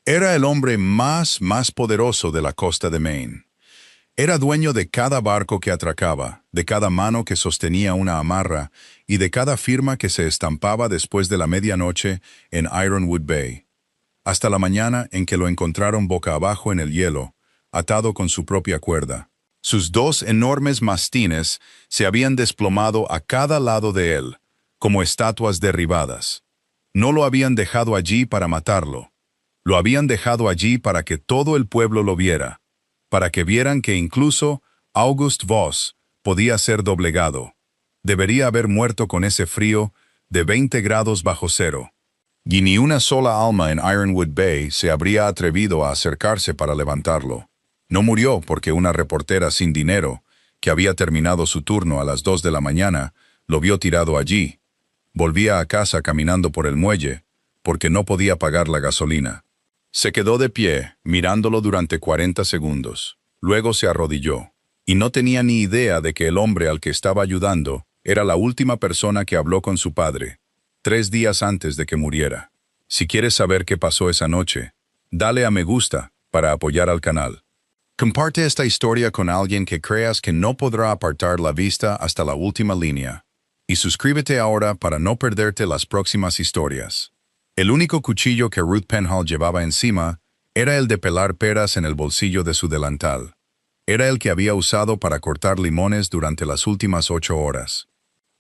Era el hombre más poderoso de la costa de Maine. Era dueño de cada barco que atracaba, de cada mano que sostenía una amarra y de cada firma que se estampaba después de la medianoche en Ironwood Bay, hasta la mañana en que lo encontraron boca abajo en el hielo, atado con su propia cuerda. Sus dos enormes mastines se habían desplomado a cada lado de él, como estatuas derribadas. No lo habían dejado allí para matarlo. Lo habían dejado allí para que todo el pueblo lo viera, para que vieran que incluso August Voss podía ser doblegado. Debería haber muerto con ese frío de 20 grados bajo cero. Y ni una sola alma en Ironwood Bay se habría atrevido a acercarse para levantarlo. No murió porque una reportera sin dinero, que había terminado su turno a las 2 de la mañana, lo vio tirado allí. Volvía a casa caminando por el muelle, porque no podía pagar la gasolina. Se quedó de pie, mirándolo durante 40 segundos. Luego se arrodilló, y no tenía ni idea de que el hombre al que estaba ayudando era la última persona que habló con su padre, 3 días antes de que muriera. Si quieres saber qué pasó esa noche, dale a me gusta para apoyar al canal. Comparte esta historia con alguien que creas que no podrá apartar la vista hasta la última línea. Y suscríbete ahora para no perderte las próximas historias. El único cuchillo que Ruth Penhall llevaba encima era el de pelar peras en el bolsillo de su delantal. Era el que había usado para cortar limones durante las últimas 8 horas.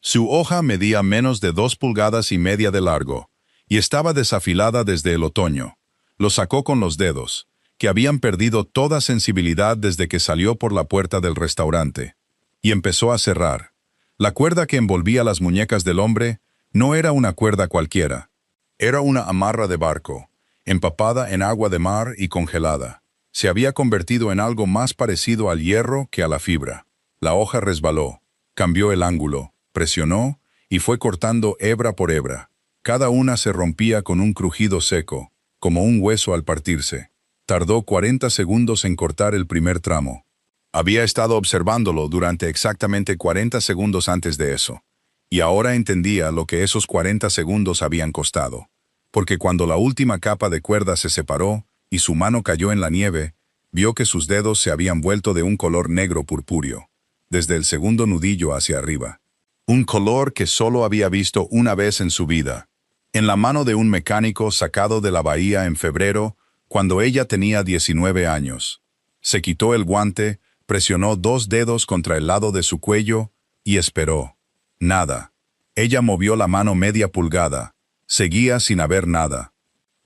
Su hoja medía menos de 2,5 pulgadas de largo, y estaba desafilada desde el otoño. Lo sacó con los dedos, que habían perdido toda sensibilidad desde que salió por la puerta del restaurante, y empezó a cerrar. La cuerda que envolvía las muñecas del hombre no era una cuerda cualquiera. Era una amarra de barco, empapada en agua de mar y congelada. Se había convertido en algo más parecido al hierro que a la fibra. La hoja resbaló, cambió el ángulo, presionó y fue cortando hebra por hebra. Cada una se rompía con un crujido seco, como un hueso al partirse. Tardó 40 segundos en cortar el primer tramo. Había estado observándolo durante exactamente 40 segundos antes de eso, y ahora entendía lo que esos 40 segundos habían costado, porque cuando la última capa de cuerda se separó y su mano cayó en la nieve, vio que sus dedos se habían vuelto de un color negro purpúreo, desde el segundo nudillo hacia arriba. Un color que solo había visto una vez en su vida, en la mano de un mecánico sacado de la bahía en febrero, cuando ella tenía 19 años. Se quitó el guante, presionó 2 dedos contra el lado de su cuello y esperó. Nada. Ella movió la mano media pulgada. Seguía sin haber nada.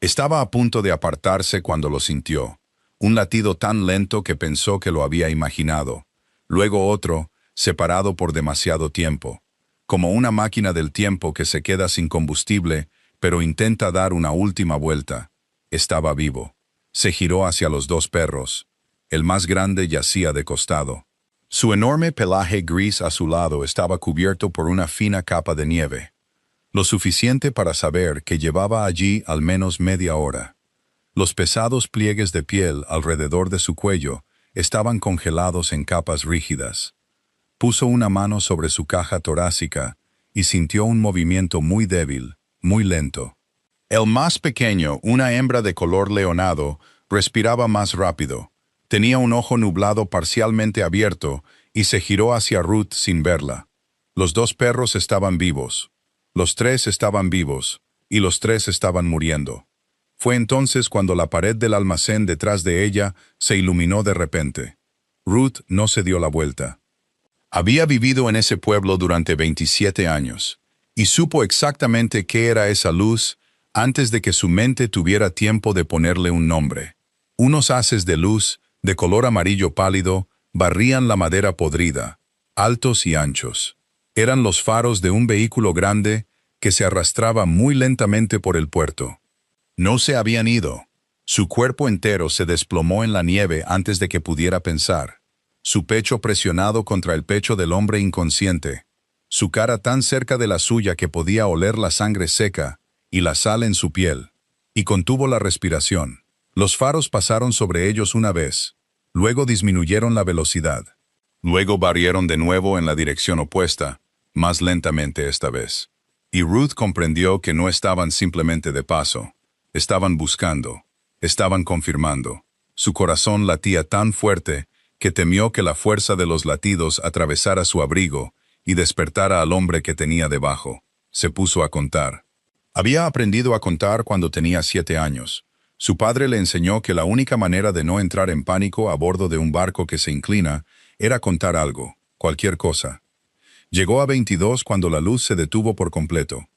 Estaba a punto de apartarse cuando lo sintió. Un latido tan lento que pensó que lo había imaginado. Luego otro, separado por demasiado tiempo. Como una máquina del tiempo que se queda sin combustible, pero intenta dar una última vuelta. Estaba vivo. Se giró hacia los 2 perros. El más grande yacía de costado. Su enorme pelaje gris azulado estaba cubierto por una fina capa de nieve, lo suficiente para saber que llevaba allí al menos media hora. Los pesados pliegues de piel alrededor de su cuello estaban congelados en capas rígidas. Puso una mano sobre su caja torácica y sintió un movimiento muy débil, muy lento. El más pequeño, una hembra de color leonado, respiraba más rápido. Tenía un ojo nublado parcialmente abierto y se giró hacia Ruth sin verla. Los 2 perros estaban vivos. Los 3 estaban vivos, y los 3 estaban muriendo. Fue entonces cuando la pared del almacén detrás de ella se iluminó de repente. Ruth no se dio la vuelta. Había vivido en ese pueblo durante 27 años, y supo exactamente qué era esa luz antes de que su mente tuviera tiempo de ponerle un nombre. Unos haces de luz, de color amarillo pálido, barrían la madera podrida, altos y anchos. Eran los faros de un vehículo grande que se arrastraba muy lentamente por el puerto. No se habían ido. Su cuerpo entero se desplomó en la nieve antes de que pudiera pensar. Su pecho presionado contra el pecho del hombre inconsciente. Su cara tan cerca de la suya que podía oler la sangre seca y la sal en su piel. Y contuvo la respiración. Los faros pasaron sobre ellos una vez. Luego disminuyeron la velocidad. Luego barrieron de nuevo en la dirección opuesta, más lentamente esta vez. Y Ruth comprendió que no estaban simplemente de paso. Estaban buscando. Estaban confirmando. Su corazón latía tan fuerte que temió que la fuerza de los latidos atravesara su abrigo y despertara al hombre que tenía debajo. Se puso a contar. Había aprendido a contar cuando tenía 7 años. Su padre le enseñó que la única manera de no entrar en pánico a bordo de un barco que se inclina era contar algo, cualquier cosa. Llegó a 22 cuando la luz se detuvo por completo.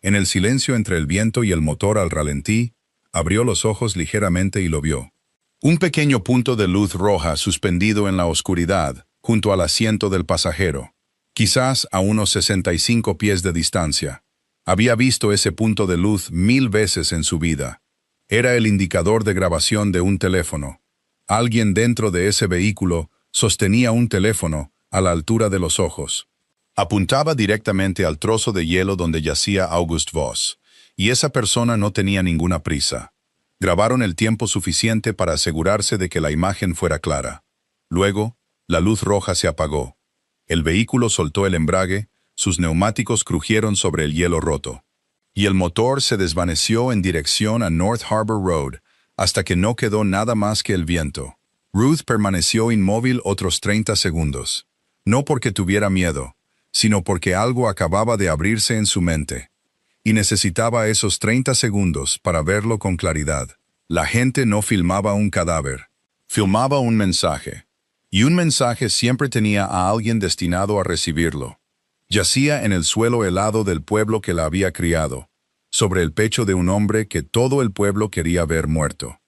En el silencio entre el viento y el motor al ralentí, abrió los ojos ligeramente y lo vio. Un pequeño punto de luz roja suspendido en la oscuridad, junto al asiento del pasajero, quizás a unos 65 pies de distancia. Había visto ese punto de luz 1000 veces en su vida. Era el indicador de grabación de un teléfono. Alguien dentro de ese vehículo sostenía un teléfono a la altura de los ojos. Apuntaba directamente al trozo de hielo donde yacía August Voss, y esa persona no tenía ninguna prisa. Grabaron el tiempo suficiente para asegurarse de que la imagen fuera clara. Luego, la luz roja se apagó. El vehículo soltó el embrague, sus neumáticos crujieron sobre el hielo roto. Y el motor se desvaneció en dirección a North Harbor Road, hasta que no quedó nada más que el viento. Ruth permaneció inmóvil otros 30 segundos. No porque tuviera miedo, sino porque algo acababa de abrirse en su mente. Y necesitaba esos 30 segundos para verlo con claridad. La gente no filmaba un cadáver, filmaba un mensaje. Y un mensaje siempre tenía a alguien destinado a recibirlo. Yacía en el suelo helado del pueblo que la había criado, sobre el pecho de un hombre que todo el pueblo quería ver muerto.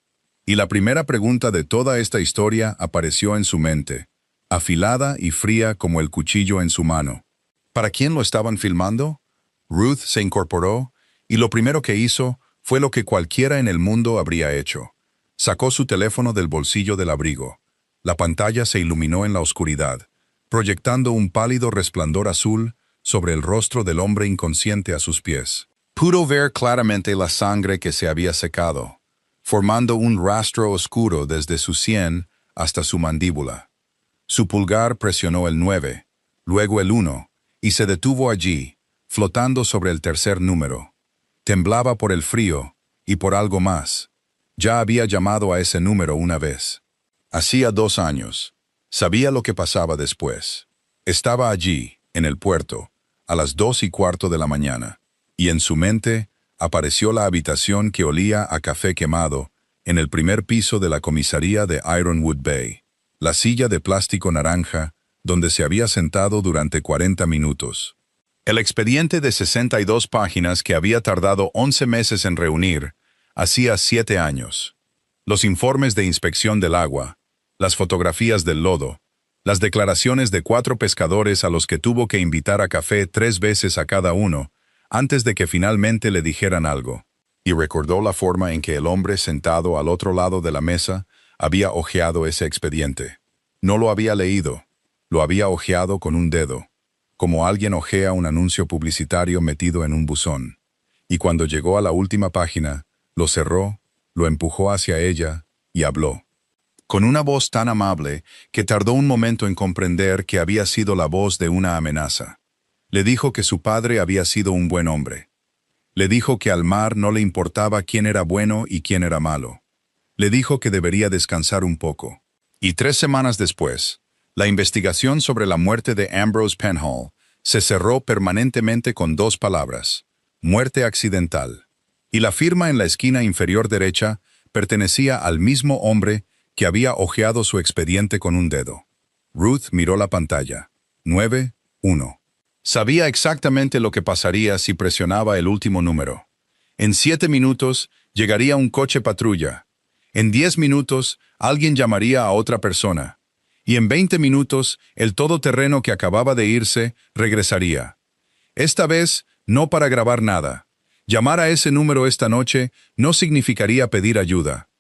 Y la primera pregunta de toda esta historia apareció en su mente, afilada y fría como el cuchillo en su mano. ¿Para quién lo estaban filmando? Ruth se incorporó, y lo primero que hizo fue lo que cualquiera en el mundo habría hecho. Sacó su teléfono del bolsillo del abrigo. La pantalla se iluminó en la oscuridad, proyectando un pálido resplandor azul sobre el rostro del hombre inconsciente a sus pies. Pudo ver claramente la sangre que se había secado, formando un rastro oscuro desde su sien hasta su mandíbula. Su pulgar presionó el 9, luego el 1, y se detuvo allí, flotando sobre el tercer número. Temblaba por el frío y por algo más. Ya había llamado a ese número una vez. Hacía 2 años. Sabía lo que pasaba después. Estaba allí, en el puerto, a las 2:15 de la mañana, y en su mente apareció la habitación que olía a café quemado en el primer piso de la comisaría de Ironwood Bay, la silla de plástico naranja donde se había sentado durante 40 minutos. El expediente de 62 páginas que había tardado 11 meses en reunir, hacía 7 años. Los informes de inspección del agua, las fotografías del lodo, las declaraciones de 4 pescadores a los que tuvo que invitar a café 3 veces a cada uno, antes de que finalmente le dijeran algo. Y recordó la forma en que el hombre sentado al otro lado de la mesa había hojeado ese expediente. No lo había leído, lo había hojeado con un dedo, como alguien hojea un anuncio publicitario metido en un buzón. Y cuando llegó a la última página, lo cerró, lo empujó hacia ella y habló. Con una voz tan amable que tardó un momento en comprender que había sido la voz de una amenaza. Le dijo que su padre había sido un buen hombre. Le dijo que al mar no le importaba quién era bueno y quién era malo. Le dijo que debería descansar un poco. Y 3 semanas después, la investigación sobre la muerte de Ambrose Penhall se cerró permanentemente con 2 palabras: muerte accidental. Y la firma en la esquina inferior derecha pertenecía al mismo hombre que había hojeado su expediente con un dedo. Ruth miró la pantalla. 9-1. Sabía exactamente lo que pasaría si presionaba el último número. En 7 minutos llegaría un coche patrulla. En 10 minutos alguien llamaría a otra persona. Y en 20 minutos, el todoterreno que acababa de irse regresaría. Esta vez, no para grabar nada. Llamar a ese número esta noche no significaría pedir ayuda.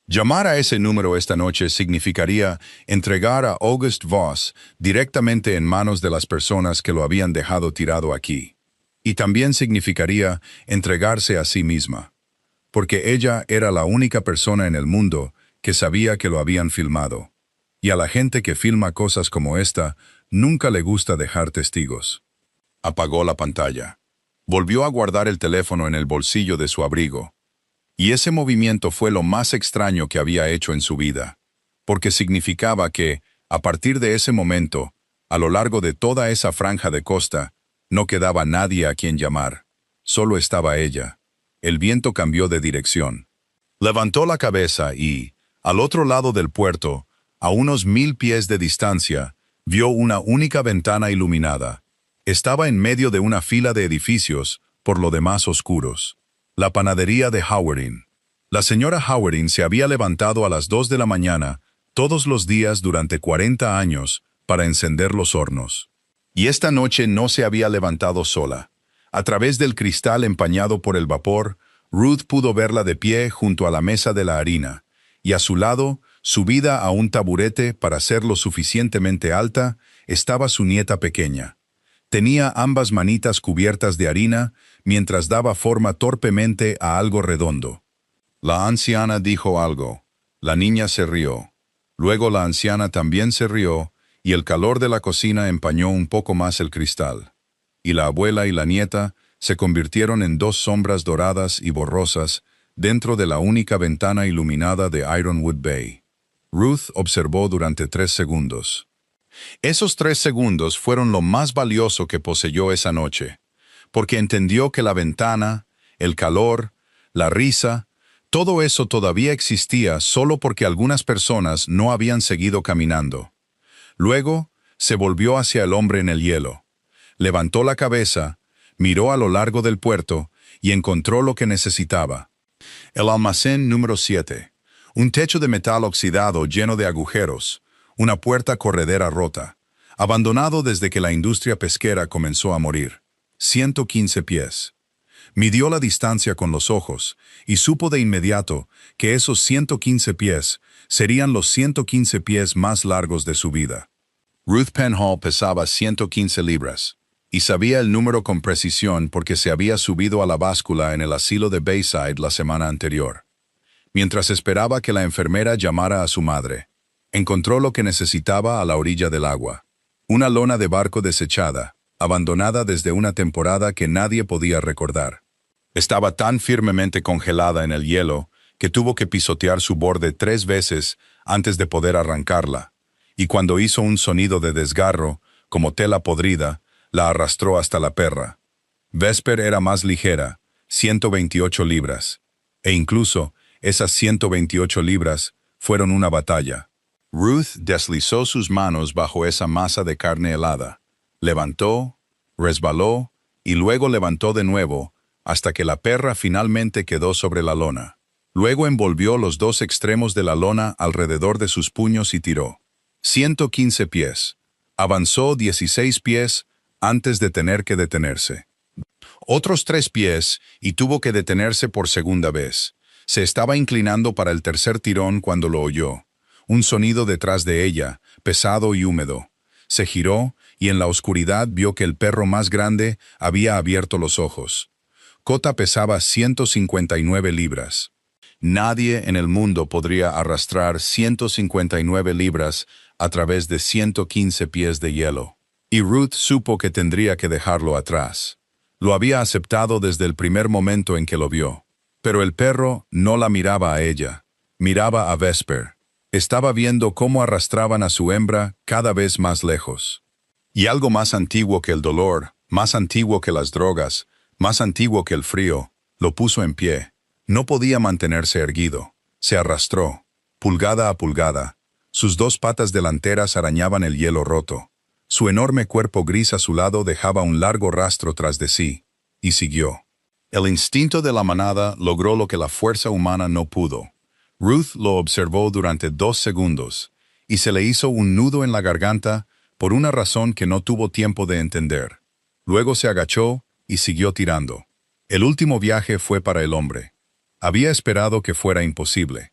Llamar a ese número esta noche significaría entregar a August Voss directamente en manos de las personas que lo habían dejado tirado aquí. Y también significaría entregarse a sí misma. Porque ella era la única persona en el mundo que sabía que lo habían filmado. Y a la gente que filma cosas como esta, nunca le gusta dejar testigos. Apagó la pantalla. Volvió a guardar el teléfono en el bolsillo de su abrigo. Y ese movimiento fue lo más extraño que había hecho en su vida, porque significaba que, a partir de ese momento, a lo largo de toda esa franja de costa, no quedaba nadie a quien llamar. Solo estaba ella. El viento cambió de dirección. Levantó la cabeza y, al otro lado del puerto, a unos 1000 pies de distancia, vio una única ventana iluminada. Estaba en medio de una fila de edificios, por lo demás oscuros. La panadería de Howardin. La señora Howardin se había levantado a las 2 de la mañana, todos los días durante 40 años, para encender los hornos. Y esta noche no se había levantado sola. A través del cristal empañado por el vapor, Ruth pudo verla de pie junto a la mesa de la harina, y a su lado, subida a un taburete para ser lo suficientemente alta, estaba su nieta pequeña. Tenía ambas manitas cubiertas de harina, mientras daba forma torpemente a algo redondo. La anciana dijo algo. La niña se rió. Luego la anciana también se rió, y el calor de la cocina empañó un poco más el cristal. Y la abuela y la nieta se convirtieron en dos sombras doradas y borrosas dentro de la única ventana iluminada de Ironwood Bay. Ruth observó durante 3 segundos. Esos 3 segundos fueron lo más valioso que poseyó esa noche, porque entendió que la ventana, el calor, la risa, todo eso todavía existía solo porque algunas personas no habían seguido caminando. Luego, se volvió hacia el hombre en el hielo. Levantó la cabeza, miró a lo largo del puerto y encontró lo que necesitaba. El almacén número 7. Un techo de metal oxidado lleno de agujeros, una puerta corredera rota, abandonado desde que la industria pesquera comenzó a morir. 115 pies. Midió la distancia con los ojos y supo de inmediato que esos 115 pies serían los 115 pies más largos de su vida. Ruth Penhall pesaba 115 libras, y sabía el número con precisión porque se había subido a la báscula en el asilo de Bayside la semana anterior. Mientras esperaba que la enfermera llamara a su madre, encontró lo que necesitaba a la orilla del agua. Una lona de barco desechada, abandonada desde una temporada que nadie podía recordar. Estaba tan firmemente congelada en el hielo que tuvo que pisotear su borde 3 veces antes de poder arrancarla, y cuando hizo un sonido de desgarro, como tela podrida, la arrastró hasta la perra. Vesper era más ligera, 128 libras, e incluso esas 128 libras fueron una batalla. Ruth deslizó sus manos bajo esa masa de carne helada, levantó, resbaló y luego levantó de nuevo hasta que la perra finalmente quedó sobre la lona. Luego envolvió los 2 extremos de la lona alrededor de sus puños y tiró. 115 pies. Avanzó 16 pies antes de tener que detenerse. Otros 3 pies y tuvo que detenerse por segunda vez. Se estaba inclinando para el tercer tirón cuando lo oyó. Un sonido detrás de ella, pesado y húmedo. Se giró y en la oscuridad vio que el perro más grande había abierto los ojos. Cota pesaba 159 libras. Nadie en el mundo podría arrastrar 159 libras a través de 115 pies de hielo. Y Ruth supo que tendría que dejarlo atrás. Lo había aceptado desde el primer momento en que lo vio. Pero el perro no la miraba a ella, miraba a Vesper. Estaba viendo cómo arrastraban a su hembra cada vez más lejos. Y algo más antiguo que el dolor, más antiguo que las drogas, más antiguo que el frío, lo puso en pie. No podía mantenerse erguido. Se arrastró, pulgada a pulgada. Sus 2 patas delanteras arañaban el hielo roto. Su enorme cuerpo gris a su lado dejaba un largo rastro tras de sí, y siguió. El instinto de la manada logró lo que la fuerza humana no pudo. Ruth lo observó durante 2 segundos, y se le hizo un nudo en la garganta por una razón que no tuvo tiempo de entender. Luego se agachó y siguió tirando. El último viaje fue para el hombre. Había esperado que fuera imposible.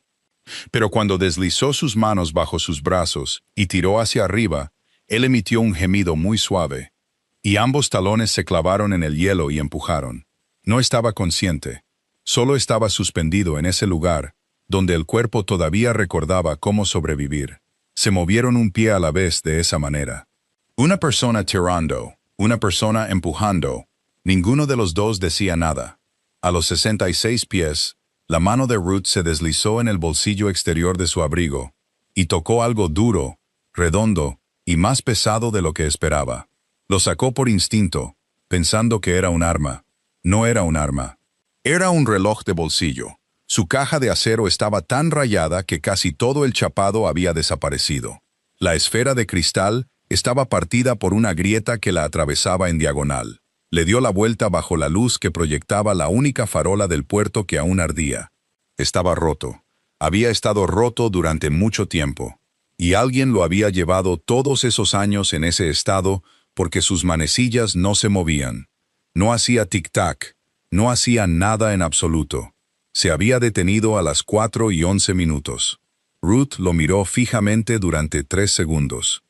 Pero cuando deslizó sus manos bajo sus brazos y tiró hacia arriba, él emitió un gemido muy suave, y ambos talones se clavaron en el hielo y empujaron. No estaba consciente, solo estaba suspendido en ese lugar, donde el cuerpo todavía recordaba cómo sobrevivir. Se movieron un pie a la vez de esa manera. Una persona tirando, una persona empujando. Ninguno de los dos decía nada. A los 66 pies, La mano de Ruth se deslizó en el bolsillo exterior de su abrigo y tocó algo duro, redondo y más pesado de lo que esperaba. Lo sacó por instinto, pensando que era un arma. No era un arma. Era un reloj de bolsillo. Su caja de acero estaba tan rayada que casi todo el chapado había desaparecido. La esfera de cristal estaba partida por una grieta que la atravesaba en diagonal. Le dio la vuelta bajo la luz que proyectaba la única farola del puerto que aún ardía. Estaba roto. Había estado roto durante mucho tiempo. Y alguien lo había llevado todos esos años en ese estado porque sus manecillas no se movían. No hacía tic-tac. No hacía nada en absoluto. Se había detenido a las 4:11. Ruth lo miró fijamente durante 3 segundos.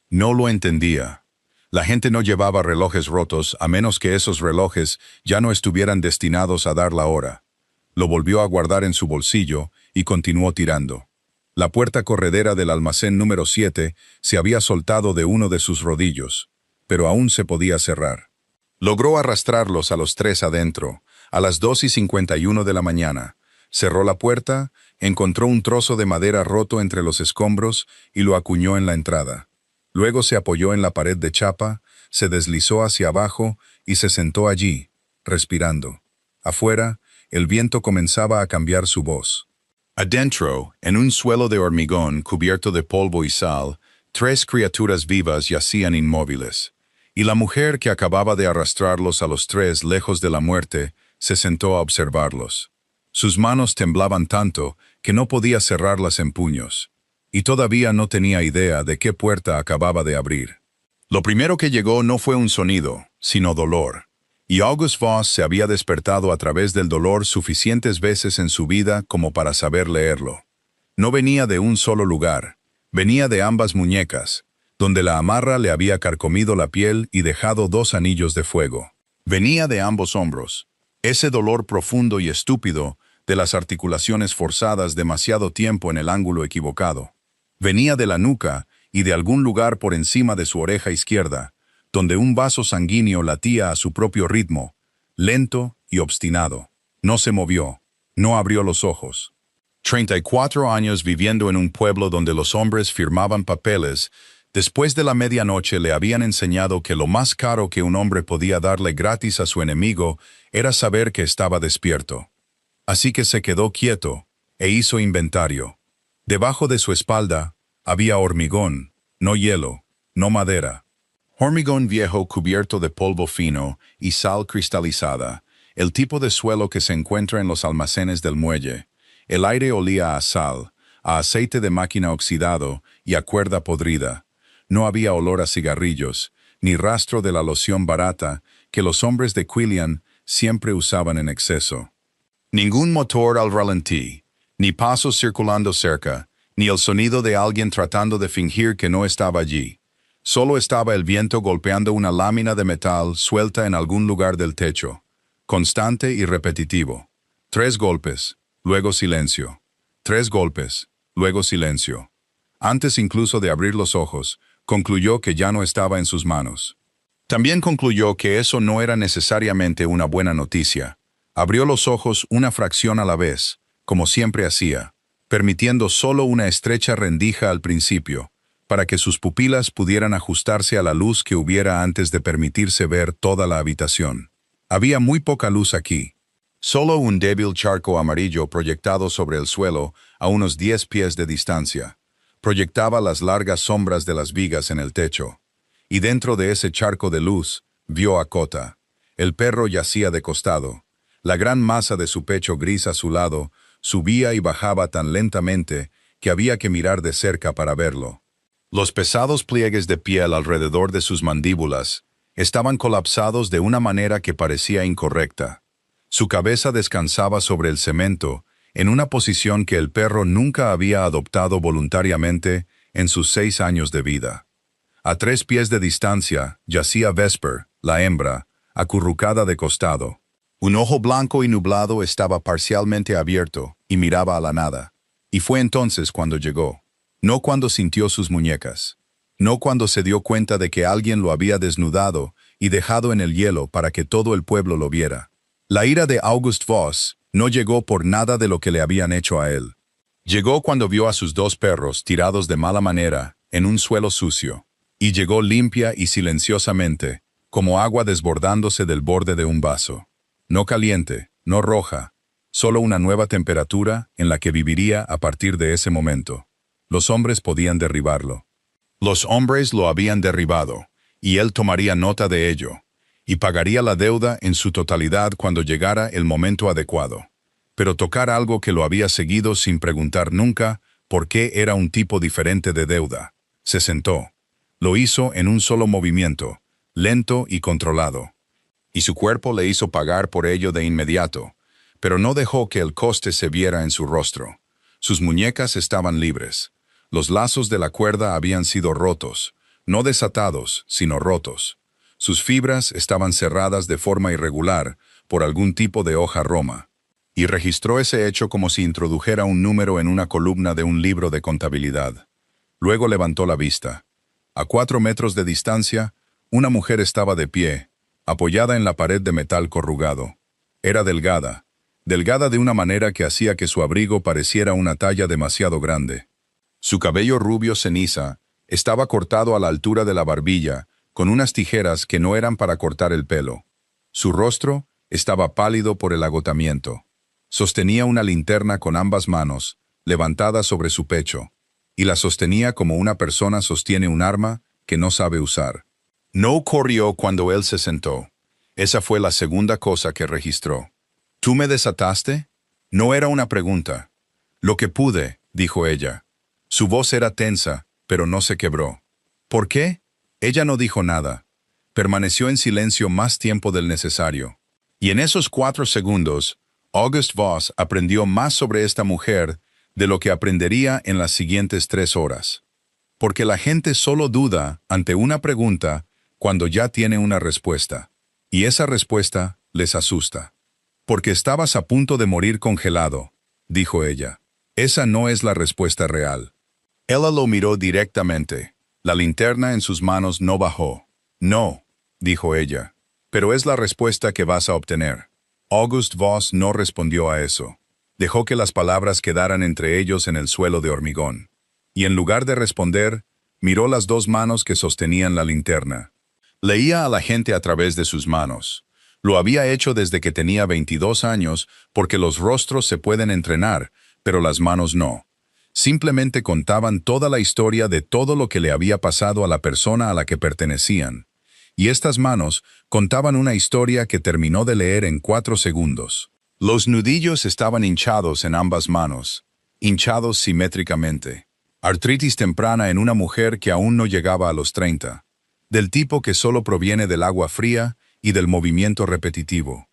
No lo entendía. La gente no llevaba relojes rotos a menos que esos relojes ya no estuvieran destinados a dar la hora. Lo volvió a guardar en su bolsillo y continuó tirando. La puerta corredera del almacén número 7 se había soltado de uno de sus rodillos, pero aún se podía cerrar. Logró arrastrarlos a los 3 adentro, a las 2:51 de la mañana. Cerró la puerta, encontró un trozo de madera roto entre los escombros y lo acuñó en la entrada. Luego se apoyó en la pared de chapa, se deslizó hacia abajo y se sentó allí, respirando. Afuera, el viento comenzaba a cambiar su voz. Adentro, en un suelo de hormigón cubierto de polvo y sal, 3 criaturas vivas yacían inmóviles. Y la mujer que acababa de arrastrarlos a los 3 lejos de la muerte, se sentó a observarlos. Sus manos temblaban tanto que no podía cerrarlas en puños, y todavía no tenía idea de qué puerta acababa de abrir. Lo primero que llegó no fue un sonido, sino dolor, y August Voss se había despertado a través del dolor suficientes veces en su vida como para saber leerlo. No venía de un solo lugar, venía de ambas muñecas, donde la amarra le había carcomido la piel y dejado 2 anillos de fuego. Venía de ambos hombros. Ese dolor profundo y estúpido de las articulaciones forzadas demasiado tiempo en el ángulo equivocado. Venía de la nuca y de algún lugar por encima de su oreja izquierda, donde un vaso sanguíneo latía a su propio ritmo, lento y obstinado. No se movió, no abrió los ojos. 34 años viviendo en un pueblo donde los hombres firmaban papeles, después de la medianoche le habían enseñado que lo más caro que un hombre podía darle gratis a su enemigo era saber que estaba despierto. Así que se quedó quieto e hizo inventario. Debajo de su espalda había hormigón, no hielo, no madera. Hormigón viejo cubierto de polvo fino y sal cristalizada, el tipo de suelo que se encuentra en los almacenes del muelle. El aire olía a sal, a aceite de máquina oxidado y a cuerda podrida. No había olor a cigarrillos, ni rastro de la loción barata que los hombres de Quillian siempre usaban en exceso. Ningún motor al ralentí, ni pasos circulando cerca, ni el sonido de alguien tratando de fingir que no estaba allí. Solo estaba el viento golpeando una lámina de metal suelta en algún lugar del techo, constante y repetitivo. 3 golpes, luego silencio. 3 golpes, luego silencio. Antes incluso de abrir los ojos, concluyó que ya no estaba en sus manos. También concluyó que eso no era necesariamente una buena noticia. Abrió los ojos una fracción a la vez, como siempre hacía, permitiendo solo una estrecha rendija al principio, para que sus pupilas pudieran ajustarse a la luz que hubiera antes de permitirse ver toda la habitación. Había muy poca luz aquí. Solo un débil charco amarillo proyectado sobre el suelo a unos 10 pies de distancia. Proyectaba las largas sombras de las vigas en el techo. Y dentro de ese charco de luz, vio a Cota. El perro yacía de costado. La gran masa de su pecho gris azulado subía y bajaba tan lentamente que había que mirar de cerca para verlo. Los pesados pliegues de piel alrededor de sus mandíbulas estaban colapsados de una manera que parecía incorrecta. Su cabeza descansaba sobre el cemento, en una posición que el perro nunca había adoptado voluntariamente en sus 6 años de vida. A 3 pies de distancia yacía Vesper, la hembra, acurrucada de costado. Un ojo blanco y nublado estaba parcialmente abierto y miraba a la nada. Y fue entonces cuando llegó. No cuando sintió sus muñecas. No cuando se dio cuenta de que alguien lo había desnudado y dejado en el hielo para que todo el pueblo lo viera. La ira de August Voss No llegó por nada de lo que le habían hecho a él. Llegó cuando vio a sus dos perros tirados de mala manera, en un suelo sucio. Y llegó limpia y silenciosamente, como agua desbordándose del borde de un vaso. No caliente, no roja, solo una nueva temperatura en la que viviría a partir de ese momento. Los hombres podían derribarlo. Los hombres lo habían derribado, y él tomaría nota de ello, y pagaría la deuda en su totalidad cuando llegara el momento adecuado. Pero tocar algo que lo había seguido sin preguntar nunca por qué era un tipo diferente de deuda. Se sentó. Lo hizo en un solo movimiento, lento y controlado. Y su cuerpo le hizo pagar por ello de inmediato, pero no dejó que el coste se viera en su rostro. Sus muñecas estaban libres. Los lazos de la cuerda habían sido rotos, no desatados, sino rotos. Sus fibras estaban cerradas de forma irregular por algún tipo de hoja roma. Y registró ese hecho como si introdujera un número en una columna de un libro de contabilidad. Luego levantó la vista. A 4 metros de distancia, una mujer estaba de pie, apoyada en la pared de metal corrugado. Era delgada, delgada de una manera que hacía que su abrigo pareciera una talla demasiado grande. Su cabello rubio ceniza estaba cortado a la altura de la barbilla, con unas tijeras que no eran para cortar el pelo. Su rostro estaba pálido por el agotamiento. Sostenía una linterna con ambas manos, levantada sobre su pecho, y la sostenía como una persona sostiene un arma que no sabe usar. No corrió cuando él se sentó. Esa fue la segunda cosa que registró. ¿Tú me desataste? No era una pregunta. Lo que pude, dijo ella. Su voz era tensa, pero no se quebró. ¿Por qué? Ella no dijo nada. Permaneció en silencio más tiempo del necesario. Y en esos 4 segundos, August Voss aprendió más sobre esta mujer de lo que aprendería en las siguientes 3 horas. Porque la gente solo duda ante una pregunta cuando ya tiene una respuesta. Y esa respuesta les asusta. Porque estabas a punto de morir congelado, dijo ella. Esa no es la respuesta real. Ella lo miró directamente. La linterna en sus manos no bajó. No, dijo ella. Pero es la respuesta que vas a obtener. August Voss no respondió a eso. Dejó que las palabras quedaran entre ellos en el suelo de hormigón. Y en lugar de responder, miró las 2 manos que sostenían la linterna. Leía a la gente a través de sus manos. Lo había hecho desde que tenía 22 años porque los rostros se pueden entrenar, pero las manos no. Simplemente contaban toda la historia de todo lo que le había pasado a la persona a la que pertenecían. Y estas manos contaban una historia que terminó de leer en 4 segundos. Los nudillos estaban hinchados en ambas manos, hinchados simétricamente. Artritis temprana en una mujer que aún no llegaba a los 30, del tipo que solo proviene del agua fría y del movimiento repetitivo.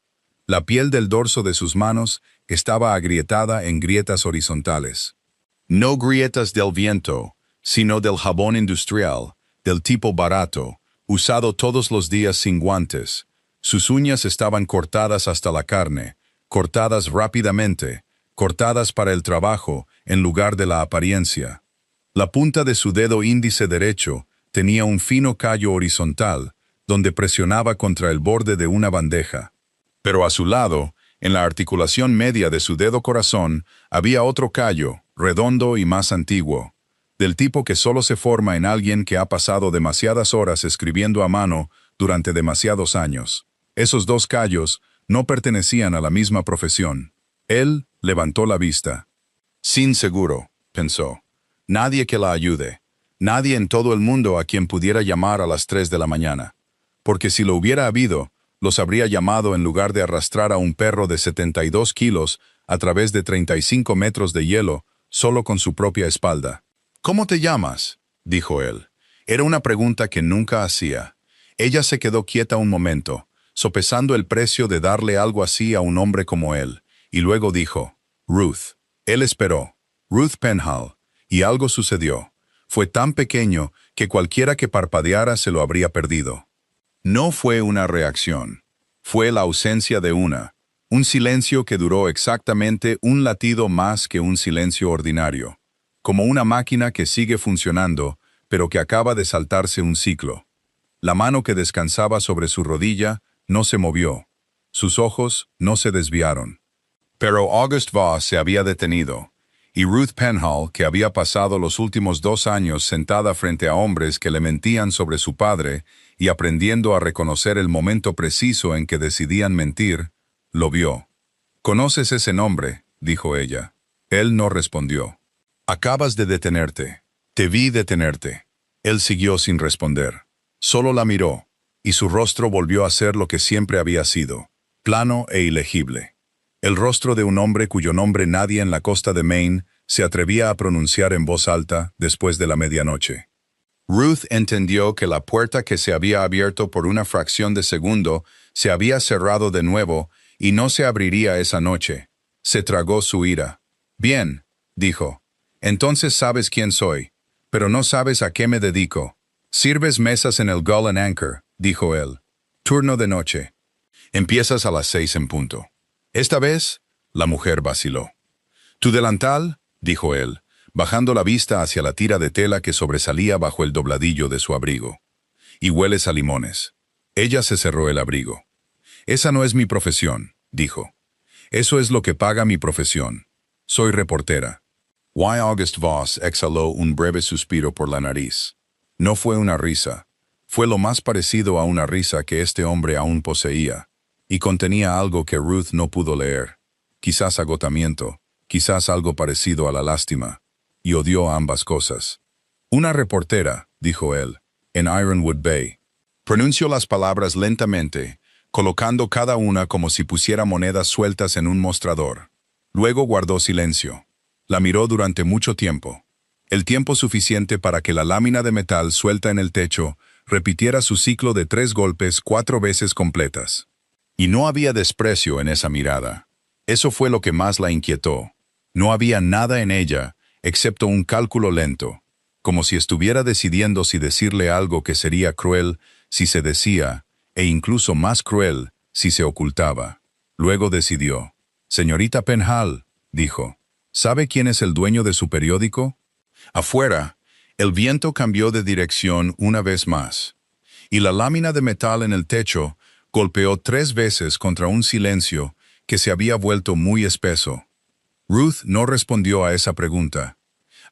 La piel del dorso de sus manos estaba agrietada en grietas horizontales. No grietas del viento, sino del jabón industrial, del tipo barato, usado todos los días sin guantes. Sus uñas estaban cortadas hasta la carne, cortadas rápidamente, cortadas para el trabajo en lugar de la apariencia. La punta de su dedo índice derecho tenía un fino callo horizontal, donde presionaba contra el borde de una bandeja. Pero a su lado, en la articulación media de su dedo corazón, había otro callo, redondo y más antiguo, del tipo que solo se forma en alguien que ha pasado demasiadas horas escribiendo a mano durante demasiados años. Esos 2 callos no pertenecían a la misma profesión. Él levantó la vista. Sin seguro, pensó. Nadie que la ayude. Nadie en todo el mundo a quien pudiera llamar a las 3 de la mañana. Porque si lo hubiera habido, los habría llamado en lugar de arrastrar a un perro de 72 kilos a través de 35 metros de hielo, solo con su propia espalda. ¿Cómo te llamas?, dijo él. Era una pregunta que nunca hacía. Ella se quedó quieta un momento, sopesando el precio de darle algo así a un hombre como él, y luego dijo, Ruth. Él esperó, Ruth Penhall, y algo sucedió. Fue tan pequeño que cualquiera que parpadeara se lo habría perdido. No fue una reacción. Fue la ausencia de una. Un silencio que duró exactamente un latido más que un silencio ordinario. Como una máquina que sigue funcionando, pero que acaba de saltarse un ciclo. La mano que descansaba sobre su rodilla no se movió. Sus ojos no se desviaron. Pero August Voss se había detenido, y Ruth Penhall, que había pasado los últimos 2 años sentada frente a hombres que le mentían sobre su padre y aprendiendo a reconocer el momento preciso en que decidían mentir, lo vio. «¿Conoces ese nombre?», dijo ella. Él no respondió. «Acabas de detenerte. Te vi detenerte». Él siguió sin responder. Solo la miró, y su rostro volvió a ser lo que siempre había sido, plano e ilegible. El rostro de un hombre cuyo nombre nadie en la costa de Maine se atrevía a pronunciar en voz alta después de la medianoche. Ruth entendió que la puerta que se había abierto por una fracción de segundo se había cerrado de nuevo y no se abriría esa noche. Se tragó su ira. «Bien», dijo. «Entonces sabes quién soy, pero no sabes a qué me dedico». «Sirves mesas en el Gull and Anchor», dijo él. «Turno de noche. Empiezas a las 6 en punto». Esta vez, la mujer vaciló. «¿Tu delantal?», dijo él, bajando la vista hacia la tira de tela que sobresalía bajo el dobladillo de su abrigo. «Y hueles a limones». Ella se cerró el abrigo. «Esa no es mi profesión», dijo. «Eso es lo que paga mi profesión. Soy reportera». August Voss exhaló un breve suspiro por la nariz. No fue una risa. Fue lo más parecido a una risa que este hombre aún poseía, y contenía algo que Ruth no pudo leer. Quizás agotamiento, quizás algo parecido a la lástima, y odió ambas cosas. «Una reportera», dijo él, «en Ironwood Bay». Pronunció las palabras lentamente, colocando cada una como si pusiera monedas sueltas en un mostrador. Luego guardó silencio. La miró durante mucho tiempo. El tiempo suficiente para que la lámina de metal suelta en el techo repitiera su ciclo de 3 golpes 4 veces completas. Y no había desprecio en esa mirada. Eso fue lo que más la inquietó. No había nada en ella, excepto un cálculo lento, como si estuviera decidiendo si decirle algo que sería cruel si se decía, e incluso más cruel si se ocultaba. Luego decidió. «Señorita Penhall», dijo, «¿sabe quién es el dueño de su periódico?». Afuera, el viento cambió de dirección una vez más, y la lámina de metal en el techo golpeó 3 veces contra un silencio que se había vuelto muy espeso. Ruth no respondió a esa pregunta.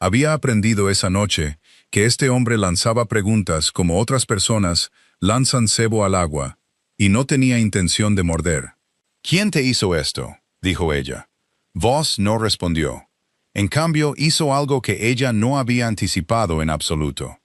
Había aprendido esa noche que este hombre lanzaba preguntas como otras personas lanzan cebo al agua, y no tenía intención de morder. «¿Quién te hizo esto?», dijo ella. Voss no respondió. En cambio, hizo algo que ella no había anticipado en absoluto.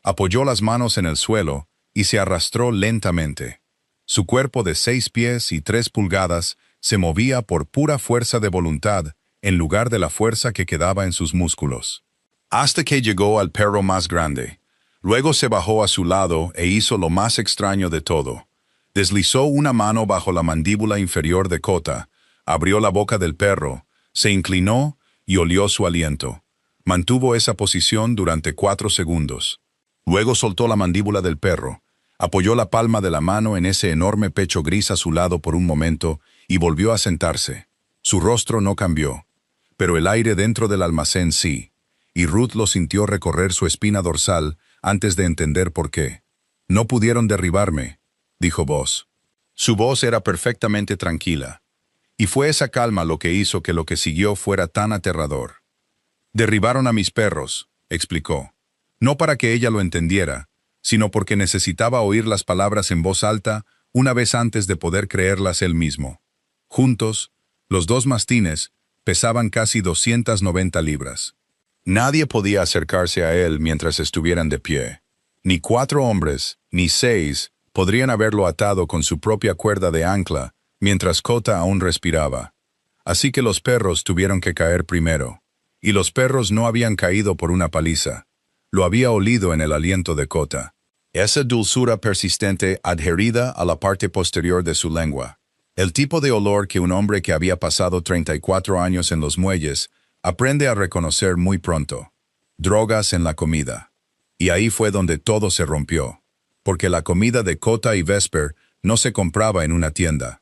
Apoyó las manos en el suelo y se arrastró lentamente. Su cuerpo de 6 pies y 3 pulgadas se movía por pura fuerza de voluntad en lugar de la fuerza que quedaba en sus músculos. Hasta que llegó al perro más grande. Luego se bajó a su lado e hizo lo más extraño de todo. Deslizó una mano bajo la mandíbula inferior de Cota, abrió la boca del perro, se inclinó y olió su aliento. Mantuvo esa posición durante 4 segundos. Luego soltó la mandíbula del perro, apoyó la palma de la mano en ese enorme pecho gris a su lado por un momento y volvió a sentarse. Su rostro no cambió, pero el aire dentro del almacén sí, y Ruth lo sintió recorrer su espina dorsal antes de entender por qué. «No pudieron derribarme», dijo Voss. Su voz era perfectamente tranquila. Y fue esa calma lo que hizo que lo que siguió fuera tan aterrador. «Derribaron a mis perros», explicó. No para que ella lo entendiera, sino porque necesitaba oír las palabras en voz alta una vez antes de poder creerlas él mismo. Juntos, los 2 mastines pesaban casi 290 libras. Nadie podía acercarse a él mientras estuvieran de pie. Ni 4 hombres, ni 6, podrían haberlo atado con su propia cuerda de ancla, mientras Cota aún respiraba. Así que los perros tuvieron que caer primero. Y los perros no habían caído por una paliza. Lo había olido en el aliento de Cota. Esa dulzura persistente adherida a la parte posterior de su lengua. El tipo de olor que un hombre que había pasado 34 años en los muelles aprende a reconocer muy pronto. Drogas en la comida. Y ahí fue donde todo se rompió. Porque la comida de Cota y Vesper no se compraba en una tienda.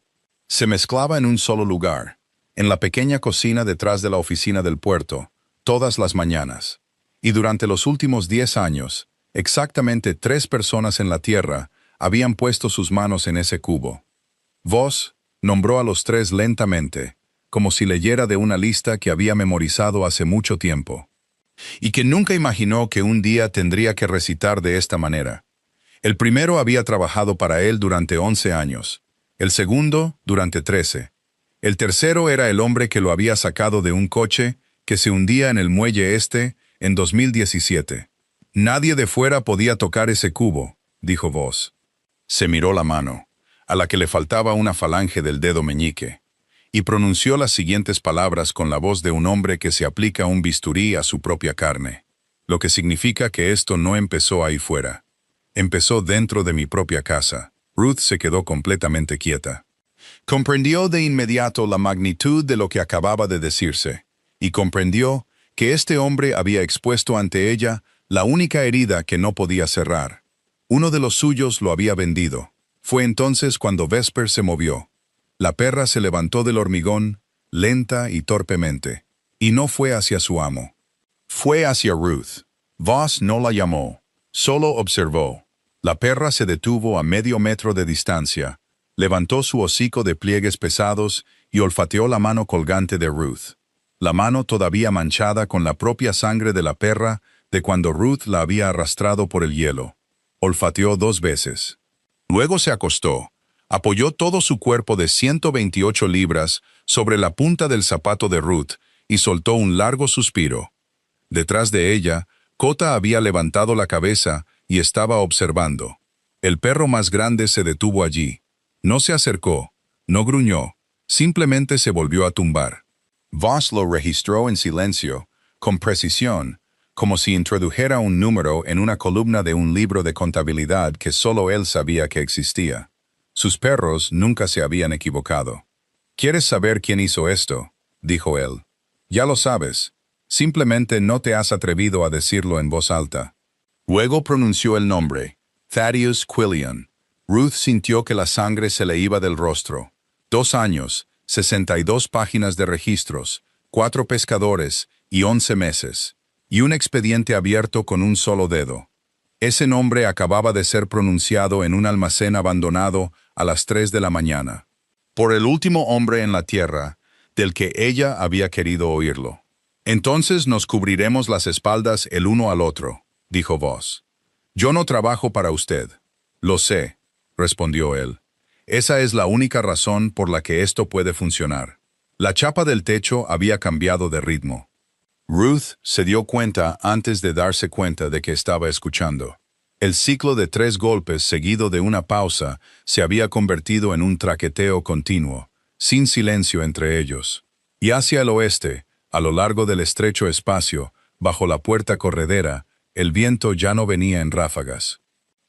Se mezclaba en un solo lugar, en la pequeña cocina detrás de la oficina del puerto, todas las mañanas. Y durante los últimos 10 años, exactamente 3 personas en la tierra habían puesto sus manos en ese cubo. Voss nombró a los 3 lentamente, como si leyera de una lista que había memorizado hace mucho tiempo, y que nunca imaginó que un día tendría que recitar de esta manera. El primero había trabajado para él durante 11 años, el segundo durante 13. El tercero era el hombre que lo había sacado de un coche que se hundía en el muelle este en 2017. Nadie de fuera podía tocar ese cubo, dijo Voss. Se miró la mano, a la que le faltaba una falange del dedo meñique, y pronunció las siguientes palabras con la voz de un hombre que se aplica un bisturí a su propia carne, lo que significa que esto no empezó ahí fuera. Empezó dentro de mi propia casa. Ruth se quedó completamente quieta. Comprendió de inmediato la magnitud de lo que acababa de decirse, y comprendió que este hombre había expuesto ante ella la única herida que no podía cerrar. Uno de los suyos lo había vendido. Fue entonces cuando Vesper se movió. La perra se levantó del hormigón, lenta y torpemente, y no fue hacia su amo. Fue hacia Ruth. Voss no la llamó, solo observó. La perra se detuvo a medio metro de distancia, levantó su hocico de pliegues pesados y olfateó la mano colgante de Ruth. La mano todavía manchada con la propia sangre de la perra de cuando Ruth la había arrastrado por el hielo. Olfateó 2 veces. Luego se acostó, apoyó todo su cuerpo de 128 libras sobre la punta del zapato de Ruth y soltó un largo suspiro. Detrás de ella, Cota había levantado la cabeza y estaba observando. El perro más grande se detuvo allí. No se acercó, no gruñó, simplemente se volvió a tumbar. Voss lo registró en silencio, con precisión, como si introdujera un número en una columna de un libro de contabilidad que solo él sabía que existía. Sus perros nunca se habían equivocado. ¿Quieres saber quién hizo esto?, dijo él. Ya lo sabes. Simplemente no te has atrevido a decirlo en voz alta. Luego pronunció el nombre, Thaddeus Quillian. Ruth sintió que la sangre se le iba del rostro. 2 años, 62 páginas de registros, 4 pescadores y 11 meses. Y un expediente abierto con un solo dedo. Ese nombre acababa de ser pronunciado en un almacén abandonado a las 3 de la mañana. Por el último hombre en la tierra, del que ella había querido oírlo. Entonces nos cubriremos las espaldas el uno al otro, dijo Voss. Yo no trabajo para usted. Lo sé, respondió él. Esa es la única razón por la que esto puede funcionar. La chapa del techo había cambiado de ritmo. Ruth se dio cuenta antes de darse cuenta de que estaba escuchando. El ciclo de 3 golpes seguido de una pausa se había convertido en un traqueteo continuo, sin silencio entre ellos. Y hacia el oeste, a lo largo del estrecho espacio, bajo la puerta corredera, el viento ya no venía en ráfagas.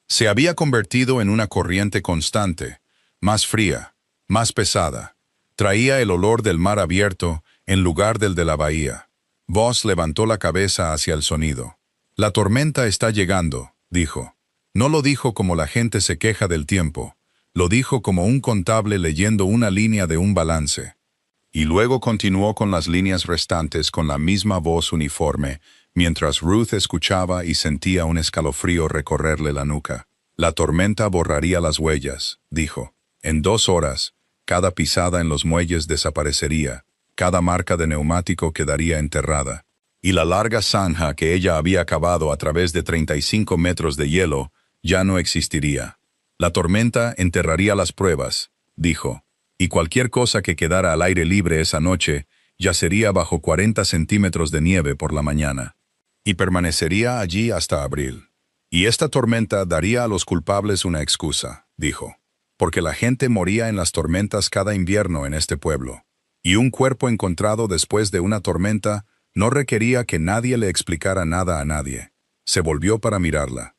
Se había convertido en una corriente constante, más fría, más pesada. Traía el olor del mar abierto en lugar del de la bahía. Voss levantó la cabeza hacia el sonido. La tormenta está llegando, dijo. No lo dijo como la gente se queja del tiempo, lo dijo como un contable leyendo una línea de un balance. Y luego continuó con las líneas restantes con la misma voz uniforme, mientras Ruth escuchaba y sentía un escalofrío recorrerle la nuca. La tormenta borraría las huellas, dijo. En 2 horas, cada pisada en los muelles desaparecería. Cada marca de neumático quedaría enterrada, y la larga zanja que ella había cavado a través de 35 metros de hielo ya no existiría. La tormenta enterraría las pruebas, dijo, y cualquier cosa que quedara al aire libre esa noche yacería bajo 40 centímetros de nieve por la mañana, y permanecería allí hasta abril. Y esta tormenta daría a los culpables una excusa, dijo, porque la gente moría en las tormentas cada invierno en este pueblo. Y un cuerpo encontrado después de una tormenta no requería que nadie le explicara nada a nadie. Se volvió para mirarla.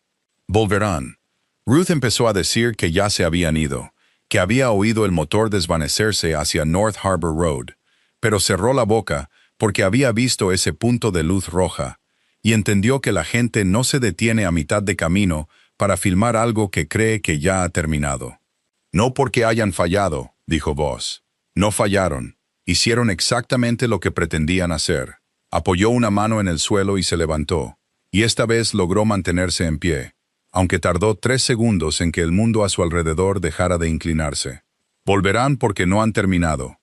Volverán. Ruth empezó a decir que ya se habían ido, que había oído el motor desvanecerse hacia North Harbor Road, pero cerró la boca porque había visto ese punto de luz roja, y entendió que la gente no se detiene a mitad de camino para filmar algo que cree que ya ha terminado. No porque hayan fallado, dijo Voss. No fallaron. Hicieron exactamente lo que pretendían hacer. Apoyó una mano en el suelo y se levantó, y esta vez logró mantenerse en pie, aunque tardó 3 segundos en que el mundo a su alrededor dejara de inclinarse. Volverán porque no han terminado.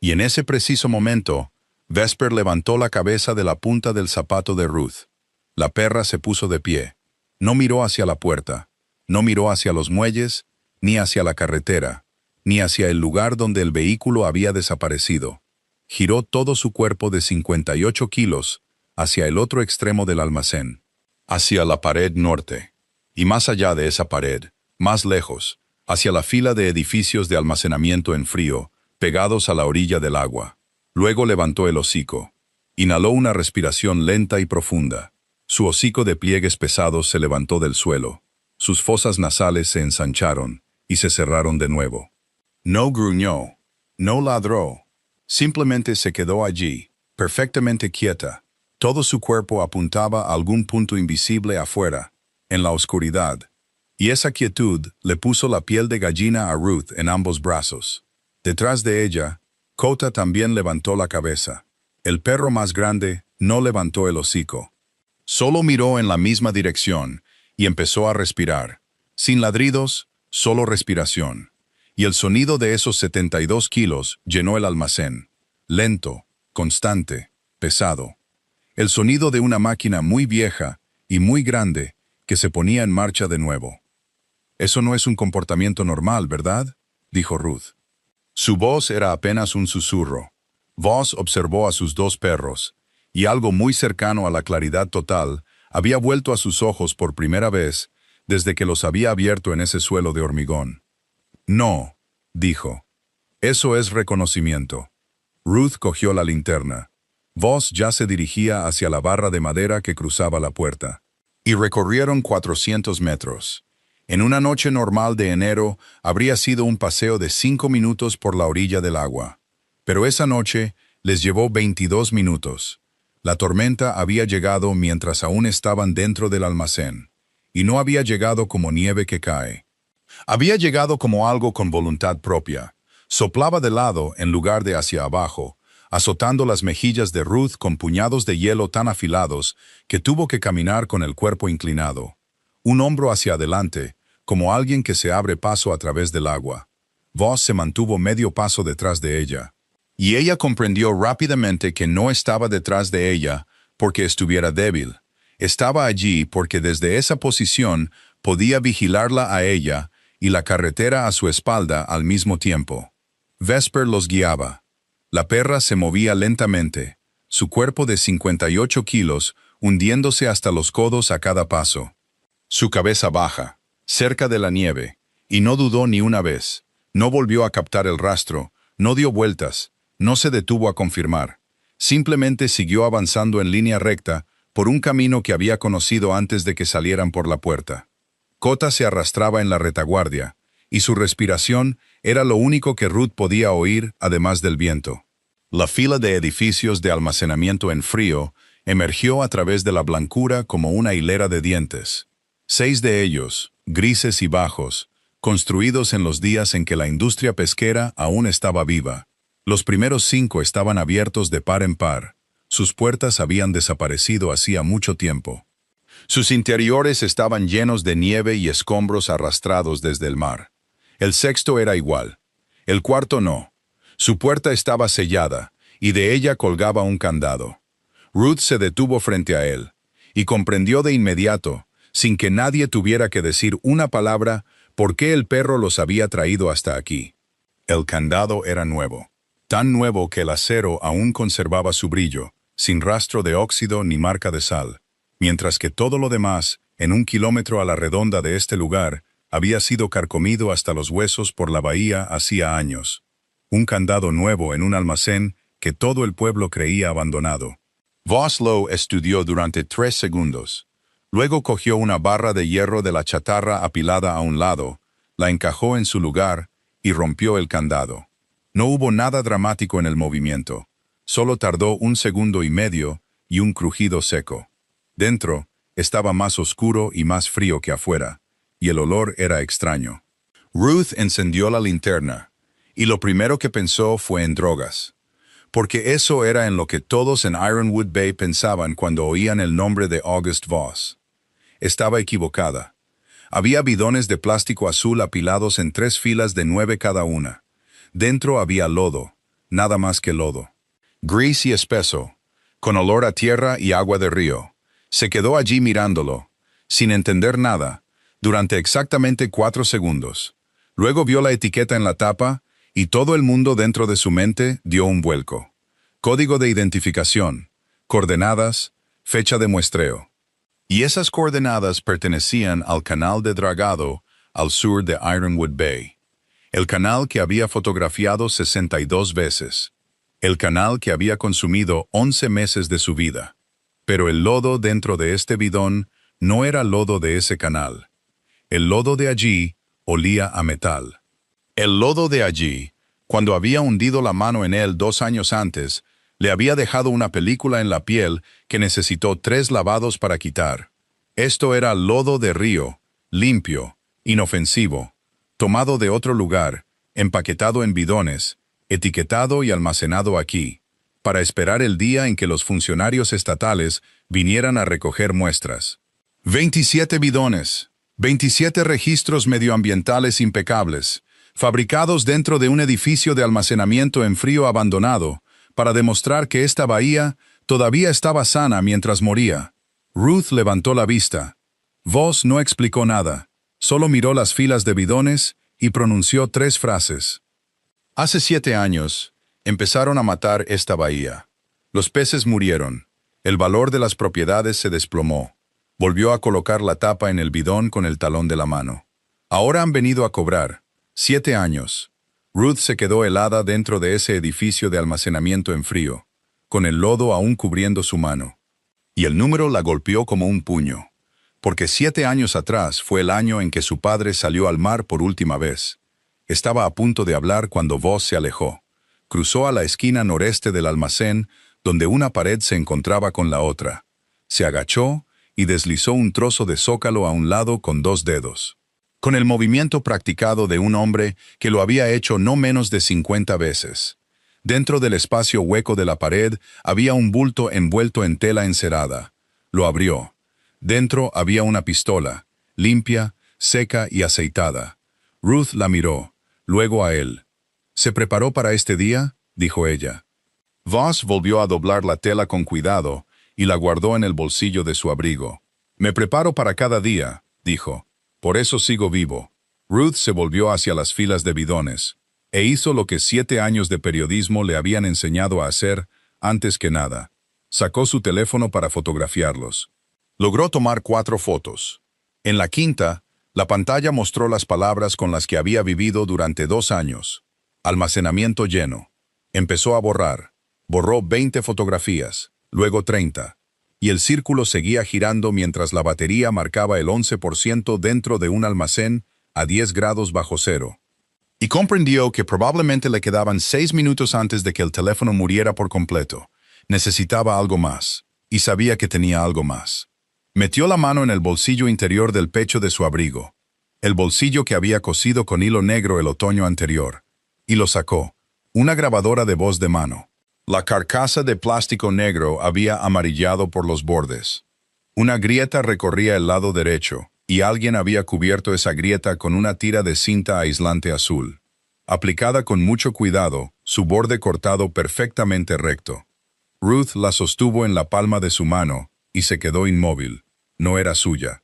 Y en ese preciso momento, Vesper levantó la cabeza de la punta del zapato de Ruth. La perra se puso de pie. No miró hacia la puerta, no miró hacia los muelles, ni hacia la carretera, ni hacia el lugar donde el vehículo había desaparecido. Giró todo su cuerpo de 58 kilos hacia el otro extremo del almacén, hacia la pared norte, y más allá de esa pared, más lejos, hacia la fila de edificios de almacenamiento en frío, pegados a la orilla del agua. Luego levantó el hocico. Inhaló una respiración lenta y profunda. Su hocico de pliegues pesados se levantó del suelo. Sus fosas nasales se ensancharon y se cerraron de nuevo. No gruñó, no ladró. Simplemente se quedó allí, perfectamente quieta. Todo su cuerpo apuntaba a algún punto invisible afuera, en la oscuridad. Y esa quietud le puso la piel de gallina a Ruth en ambos brazos. Detrás de ella, Kota también levantó la cabeza. El perro más grande no levantó el hocico. Solo miró en la misma dirección y empezó a respirar. Sin ladridos, solo respiración. Y el sonido de esos 72 kilos llenó el almacén. Lento, constante, pesado. El sonido de una máquina muy vieja y muy grande que se ponía en marcha de nuevo. «Eso no es un comportamiento normal, ¿verdad?», dijo Ruth. Su voz era apenas un susurro. Voss observó a sus dos perros, y algo muy cercano a la claridad total había vuelto a sus ojos por primera vez desde que los había abierto en ese suelo de hormigón. «No», dijo. «Eso es reconocimiento». Ruth cogió la linterna. Voss ya se dirigía hacia la barra de madera que cruzaba la puerta. Y recorrieron 400 metros. En una noche normal de enero habría sido un paseo de 5 minutos por la orilla del agua. Pero esa noche les llevó 22 minutos. La tormenta había llegado mientras aún estaban dentro del almacén. Y no había llegado como nieve que cae. Había llegado como algo con voluntad propia. Soplaba de lado en lugar de hacia abajo, azotando las mejillas de Ruth con puñados de hielo tan afilados que tuvo que caminar con el cuerpo inclinado. Un hombro hacia adelante, como alguien que se abre paso a través del agua. Voss se mantuvo medio paso detrás de ella. Y ella comprendió rápidamente que no estaba detrás de ella porque estuviera débil. Estaba allí porque desde esa posición podía vigilarla a ella y la carretera a su espalda al mismo tiempo. Vesper los guiaba. La perra se movía lentamente, su cuerpo de 58 kilos hundiéndose hasta los codos a cada paso. Su cabeza baja, cerca de la nieve, y no dudó ni una vez. No volvió a captar el rastro, no dio vueltas, no se detuvo a confirmar. Simplemente siguió avanzando en línea recta por un camino que había conocido antes de que salieran por la puerta. Kota se arrastraba en la retaguardia, y su respiración era lo único que Ruth podía oír además del viento. La fila de edificios de almacenamiento en frío emergió a través de la blancura como una hilera de dientes. 6 de ellos, grises y bajos, construidos en los días en que la industria pesquera aún estaba viva. Los primeros 5 estaban abiertos de par en par. Sus puertas habían desaparecido hacía mucho tiempo. Sus interiores estaban llenos de nieve y escombros arrastrados desde el mar. El sexto era igual. El cuarto no. Su puerta estaba sellada, y de ella colgaba un candado. Ruth se detuvo frente a él, y comprendió de inmediato, sin que nadie tuviera que decir una palabra, por qué el perro los había traído hasta aquí. El candado era nuevo, tan nuevo que el acero aún conservaba su brillo, sin rastro de óxido ni marca de sal, mientras que todo lo demás, en 1 kilómetro a la redonda de este lugar, había sido carcomido hasta los huesos por la bahía hacía años. Un candado nuevo en un almacén que todo el pueblo creía abandonado. Voss lo estudió durante 3 segundos. Luego cogió una barra de hierro de la chatarra apilada a un lado, la encajó en su lugar y rompió el candado. No hubo nada dramático en el movimiento. Solo tardó 1 segundo y medio y un crujido seco. Dentro estaba más oscuro y más frío que afuera, y el olor era extraño. Ruth encendió la linterna, y lo primero que pensó fue en drogas. Porque eso era en lo que todos en Ironwood Bay pensaban cuando oían el nombre de August Voss. Estaba equivocada. Había bidones de plástico azul apilados en 3 filas de 9 cada una. Dentro había lodo, nada más que lodo. Gris y espeso, con olor a tierra y agua de río. Se quedó allí mirándolo, sin entender nada, durante exactamente 4 segundos. Luego vio la etiqueta en la tapa y todo el mundo dentro de su mente dio un vuelco. Código de identificación, coordenadas, fecha de muestreo. Y esas coordenadas pertenecían al canal de dragado al sur de Ironwood Bay. El canal que había fotografiado 62 veces. El canal que había consumido 11 meses de su vida. Pero el lodo dentro de este bidón no era lodo de ese canal. El lodo de allí olía a metal. El lodo de allí, cuando había hundido la mano en él 2 años antes, le había dejado una película en la piel que necesitó 3 lavados para quitar. Esto era lodo de río, limpio, inofensivo, tomado de otro lugar, empaquetado en bidones, etiquetado y almacenado aquí, para esperar el día en que los funcionarios estatales vinieran a recoger muestras. 27 bidones, 27 registros medioambientales impecables, fabricados dentro de un edificio de almacenamiento en frío abandonado, para demostrar que esta bahía todavía estaba sana mientras moría. Ruth levantó la vista. Voss no explicó nada, solo miró las filas de bidones y pronunció 3 frases. Hace 7 años, empezaron a matar esta bahía. Los peces murieron. El valor de las propiedades se desplomó. Volvió a colocar la tapa en el bidón con el talón de la mano. Ahora han venido a cobrar. 7 años. Ruth se quedó helada dentro de ese edificio de almacenamiento en frío, con el lodo aún cubriendo su mano. Y el número la golpeó como un puño, porque 7 años atrás fue el año en que su padre salió al mar por última vez. Estaba a punto de hablar cuando Voss se alejó. Cruzó a la esquina noreste del almacén, donde una pared se encontraba con la otra. Se agachó y deslizó un trozo de zócalo a un lado con 2 dedos. Con el movimiento practicado de un hombre que lo había hecho no menos de 50 veces. Dentro del espacio hueco de la pared había un bulto envuelto en tela encerada. Lo abrió. Dentro había una pistola, limpia, seca y aceitada. Ruth la miró, luego a él. ¿Se preparó para este día?, dijo ella. Voss volvió a doblar la tela con cuidado y la guardó en el bolsillo de su abrigo. «Me preparo para cada día», dijo. «Por eso sigo vivo». Ruth se volvió hacia las filas de bidones, e hizo lo que 7 años de periodismo le habían enseñado a hacer antes que nada. Sacó su teléfono para fotografiarlos. Logró tomar 4 fotos. En la quinta, la pantalla mostró las palabras con las que había vivido durante 2 años. Almacenamiento lleno. Empezó a borrar. Borró 20 fotografías, luego 30. Y el círculo seguía girando mientras la batería marcaba el 11% dentro de un almacén a 10 grados bajo cero. Y comprendió que probablemente le quedaban 6 minutos antes de que el teléfono muriera por completo. Necesitaba algo más, y sabía que tenía algo más. Metió la mano en el bolsillo interior del pecho de su abrigo, el bolsillo que había cosido con hilo negro el otoño anterior, y lo sacó, una grabadora de voz de mano. La carcasa de plástico negro había amarillado por los bordes. Una grieta recorría el lado derecho, y alguien había cubierto esa grieta con una tira de cinta aislante azul. Aplicada con mucho cuidado, su borde cortado perfectamente recto. Ruth la sostuvo en la palma de su mano y se quedó inmóvil. No era suya.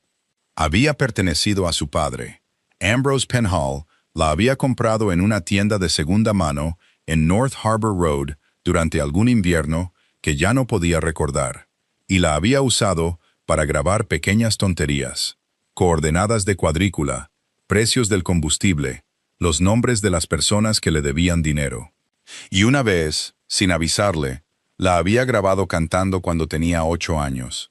Había pertenecido a su padre. Ambrose Penhall la había comprado en una tienda de segunda mano en North Harbor Road durante algún invierno que ya no podía recordar, y la había usado para grabar pequeñas tonterías, coordenadas de cuadrícula, precios del combustible, los nombres de las personas que le debían dinero. Y una vez, sin avisarle, la había grabado cantando cuando tenía 8 años.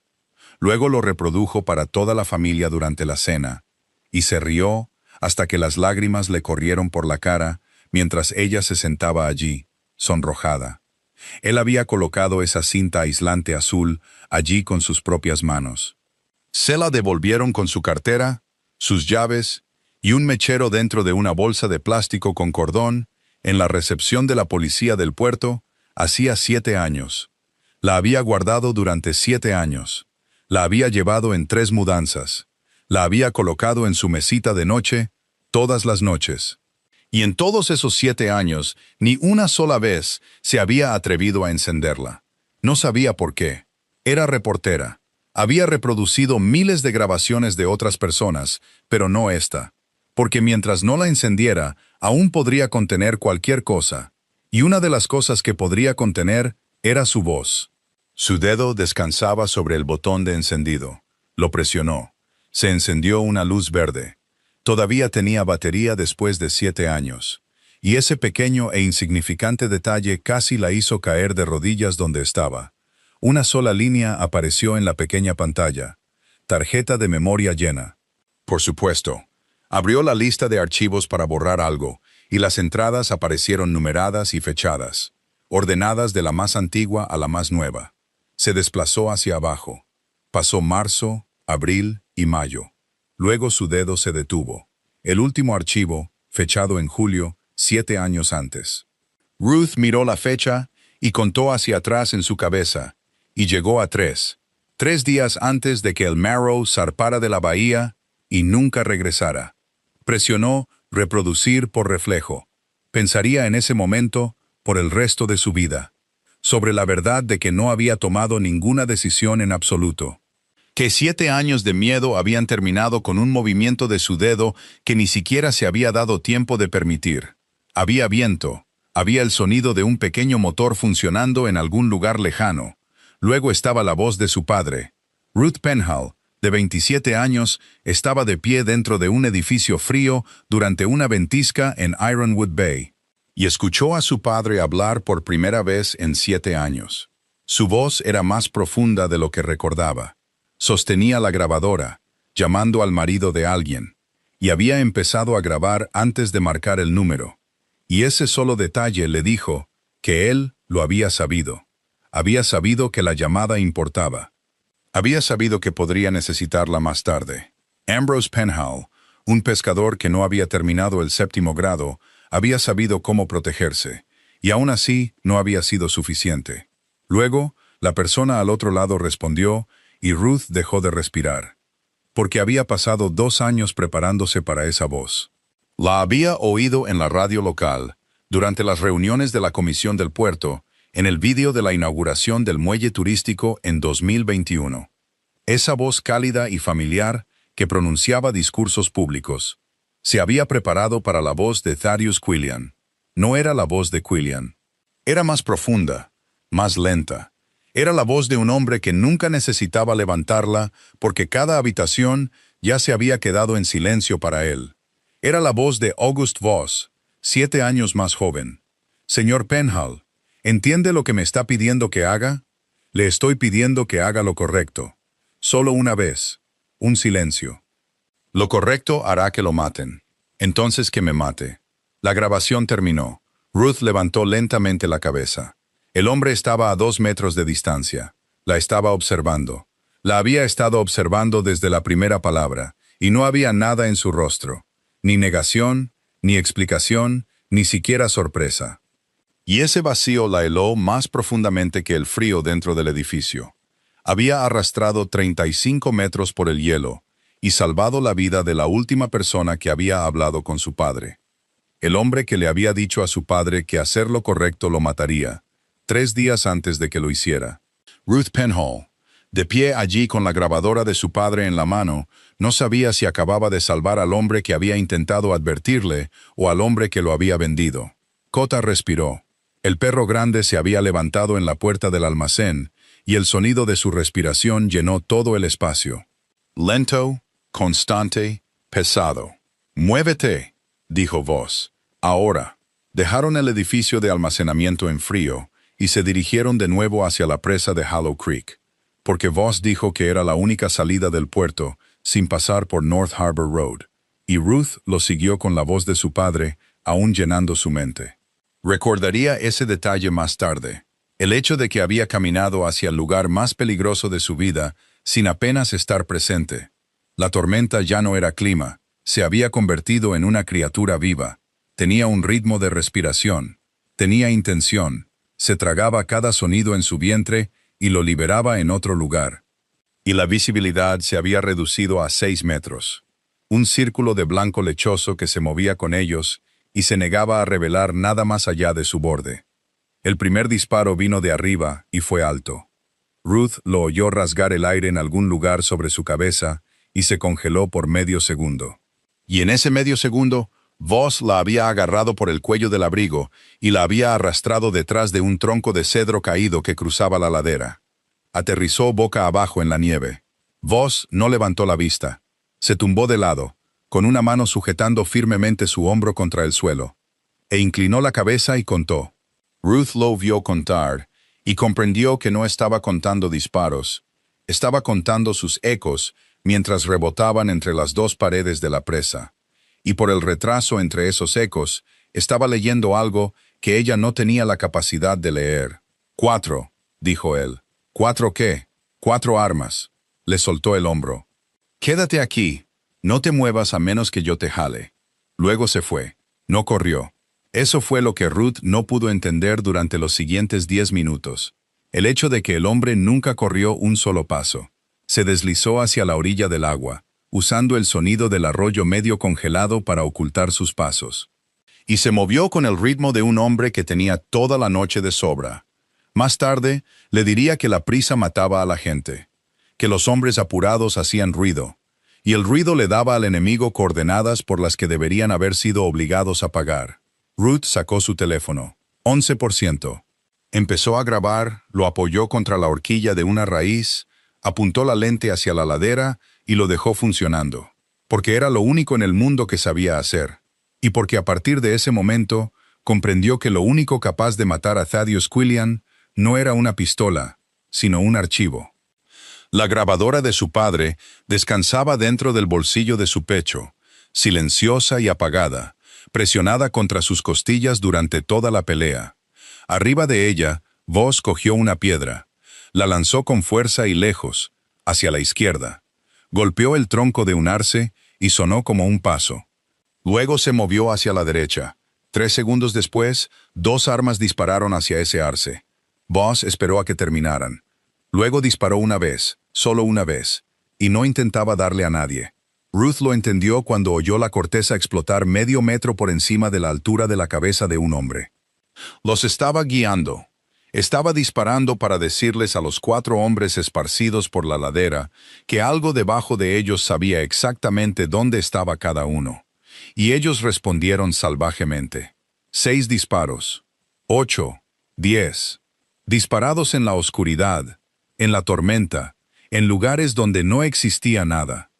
Luego lo reprodujo para toda la familia durante la cena, y se rió hasta que las lágrimas le corrieron por la cara mientras ella se sentaba allí, sonrojada. Él había colocado esa cinta aislante azul allí con sus propias manos. Se la devolvieron con su cartera, sus llaves y un mechero dentro de una bolsa de plástico con cordón en la recepción de la policía del puerto hacía 7 años. La había guardado durante 7 años. La había llevado en 3 mudanzas. La había colocado en su mesita de noche todas las noches. Y en todos esos 7 años, ni una sola vez se había atrevido a encenderla. No sabía por qué. Era reportera. Había reproducido miles de grabaciones de otras personas, pero no esta. Porque mientras no la encendiera, aún podría contener cualquier cosa. Y una de las cosas que podría contener era su voz. Su dedo descansaba sobre el botón de encendido. Lo presionó. Se encendió una luz verde. Todavía tenía batería después de 7 años. Y ese pequeño e insignificante detalle casi la hizo caer de rodillas donde estaba. Una sola línea apareció en la pequeña pantalla. Tarjeta de memoria llena. Por supuesto. Abrió la lista de archivos para borrar algo, y las entradas aparecieron numeradas y fechadas, ordenadas de la más antigua a la más nueva. Se desplazó hacia abajo. Pasó marzo, abril y mayo. Luego su dedo se detuvo. El último archivo, fechado en julio, 7 años antes. Ruth miró la fecha y contó hacia atrás en su cabeza, y llegó a 3. 3 días antes de que el Marrow zarpara de la bahía y nunca regresara. Presionó reproducir por reflejo. Pensaría en ese momento por el resto de su vida, sobre la verdad de que no había tomado ninguna decisión en absoluto. Que 7 años de miedo habían terminado con un movimiento de su dedo que ni siquiera se había dado tiempo de permitir. Había viento, había el sonido de un pequeño motor funcionando en algún lugar lejano. Luego estaba la voz de su padre. Ruth Penhall, de 27 años, estaba de pie dentro de un edificio frío durante una ventisca en Ironwood Bay, y escuchó a su padre hablar por primera vez en 7 años. Su voz era más profunda de lo que recordaba. Sostenía la grabadora, llamando al marido de alguien, y había empezado a grabar antes de marcar el número. Y ese solo detalle le dijo que él lo había sabido. Había sabido que la llamada importaba. Había sabido que podría necesitarla más tarde. Ambrose Penhall, un pescador que no había terminado el 7º grado, había sabido cómo protegerse, y aún así no había sido suficiente. Luego, la persona al otro lado respondió, y Ruth dejó de respirar, porque había pasado 2 años preparándose para esa voz. La había oído en la radio local, durante las reuniones de la Comisión del Puerto, en el vídeo de la inauguración del muelle turístico en 2021. Esa voz cálida y familiar que pronunciaba discursos públicos. Se había preparado para la voz de Thaddeus Quillian. No era la voz de Quillian. Era más profunda, más lenta. Era la voz de un hombre que nunca necesitaba levantarla porque cada habitación ya se había quedado en silencio para él. Era la voz de August Voss, 7 años más joven. Señor Penhall, ¿entiende lo que me está pidiendo que haga? Le estoy pidiendo que haga lo correcto. Solo una vez. Un silencio. Lo correcto hará que lo maten. Entonces que me mate. La grabación terminó. Ruth levantó lentamente la cabeza. El hombre estaba a 2 metros de distancia. La estaba observando. La había estado observando desde la primera palabra, y no había nada en su rostro. Ni negación, ni explicación, ni siquiera sorpresa. Y ese vacío la heló más profundamente que el frío dentro del edificio. Había arrastrado 35 metros por el hielo y salvado la vida de la última persona que había hablado con su padre. El hombre que le había dicho a su padre que hacer lo correcto lo mataría, 3 días antes de que lo hiciera. Ruth Penhall, de pie allí con la grabadora de su padre en la mano, no sabía si acababa de salvar al hombre que había intentado advertirle o al hombre que lo había vendido. Cota respiró. El perro grande se había levantado en la puerta del almacén y el sonido de su respiración llenó todo el espacio. Lento, constante, pesado. «Muévete», dijo Voss. «Ahora». Dejaron el edificio de almacenamiento en frío y se dirigieron de nuevo hacia la presa de Hollow Creek, porque Voss dijo que era la única salida del puerto sin pasar por North Harbor Road, y Ruth lo siguió con la voz de su padre, aún llenando su mente. Recordaría ese detalle más tarde, el hecho de que había caminado hacia el lugar más peligroso de su vida sin apenas estar presente. La tormenta ya no era clima, se había convertido en una criatura viva, tenía un ritmo de respiración, tenía intención, se tragaba cada sonido en su vientre y lo liberaba en otro lugar. Y la visibilidad se había reducido a 6 metros. Un círculo de blanco lechoso que se movía con ellos y se negaba a revelar nada más allá de su borde. El primer disparo vino de arriba y fue alto. Ruth lo oyó rasgar el aire en algún lugar sobre su cabeza y se congeló por medio segundo. Y en ese medio segundo, Voss la había agarrado por el cuello del abrigo y la había arrastrado detrás de un tronco de cedro caído que cruzaba la ladera. Aterrizó boca abajo en la nieve. Voss no levantó la vista. Se tumbó de lado, con una mano sujetando firmemente su hombro contra el suelo, e inclinó la cabeza y contó. Ruth lo vio contar y comprendió que no estaba contando disparos, estaba contando sus ecos mientras rebotaban entre las dos paredes de la presa. Y por el retraso entre esos ecos, estaba leyendo algo que ella no tenía la capacidad de leer. 4, dijo él. ¿4 qué? 4 armas. Le soltó el hombro. Quédate aquí. No te muevas a menos que yo te jale. Luego se fue. No corrió. Eso fue lo que Ruth no pudo entender durante los siguientes 10 minutos. El hecho de que el hombre nunca corrió un solo paso. Se deslizó hacia la orilla del agua, usando el sonido del arroyo medio congelado para ocultar sus pasos. Y se movió con el ritmo de un hombre que tenía toda la noche de sobra. Más tarde, le diría que la prisa mataba a la gente, que los hombres apurados hacían ruido, y el ruido le daba al enemigo coordenadas por las que deberían haber sido obligados a pagar. Ruth sacó su teléfono. 11%. Empezó a grabar, lo apoyó contra la horquilla de una raíz, apuntó la lente hacia la ladera y lo dejó funcionando, porque era lo único en el mundo que sabía hacer, y porque a partir de ese momento comprendió que lo único capaz de matar a Thaddeus Quillian no era una pistola, sino un archivo. La grabadora de su padre descansaba dentro del bolsillo de su pecho, silenciosa y apagada, presionada contra sus costillas durante toda la pelea. Arriba de ella, Voss cogió una piedra, la lanzó con fuerza y lejos, hacia la izquierda. Golpeó el tronco de un arce y sonó como un paso. Luego se movió hacia la derecha. 3 segundos después, 2 armas dispararon hacia ese arce. Voss esperó a que terminaran. Luego disparó una vez, solo una vez, y no intentaba darle a nadie. Ruth lo entendió cuando oyó la corteza explotar medio metro por encima de la altura de la cabeza de un hombre. Los estaba guiando. Estaba disparando para decirles a los 4 hombres esparcidos por la ladera que algo debajo de ellos sabía exactamente dónde estaba cada uno. Y ellos respondieron salvajemente. 6 disparos. 8. 10. Disparados en la oscuridad, en la tormenta, en lugares donde no existía nada.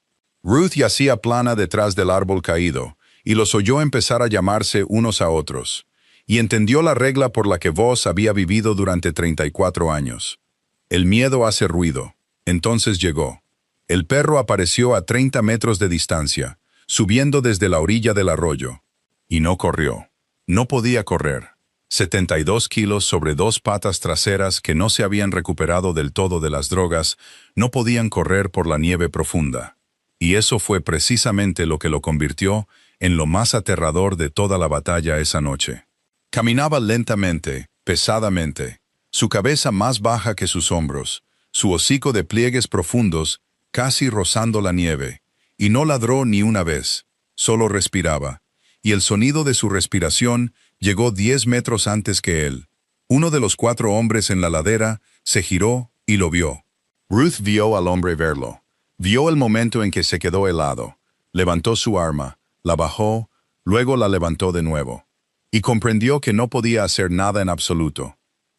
Ruth yacía plana detrás del árbol caído, y los oyó empezar a llamarse unos a otros, y entendió la regla por la que Voss había vivido durante 34 años. El miedo hace ruido. Entonces llegó. El perro apareció a 30 metros de distancia, subiendo desde la orilla del arroyo. Y no corrió. No podía correr. 72 kilos sobre 2 patas traseras que no se habían recuperado del todo de las drogas, no podían correr por la nieve profunda. Y eso fue precisamente lo que lo convirtió en lo más aterrador de toda la batalla esa noche. Caminaba lentamente, pesadamente, su cabeza más baja que sus hombros, su hocico de pliegues profundos, casi rozando la nieve, y no ladró ni una vez, solo respiraba, y el sonido de su respiración llegó 10 metros antes que él. Uno de los 4 hombres en la ladera se giró y lo vio. Ruth vio al hombre verlo. Vio el momento en que se quedó helado. Levantó su arma, la bajó, luego la levantó de nuevo. Y comprendió que no podía hacer nada en absoluto,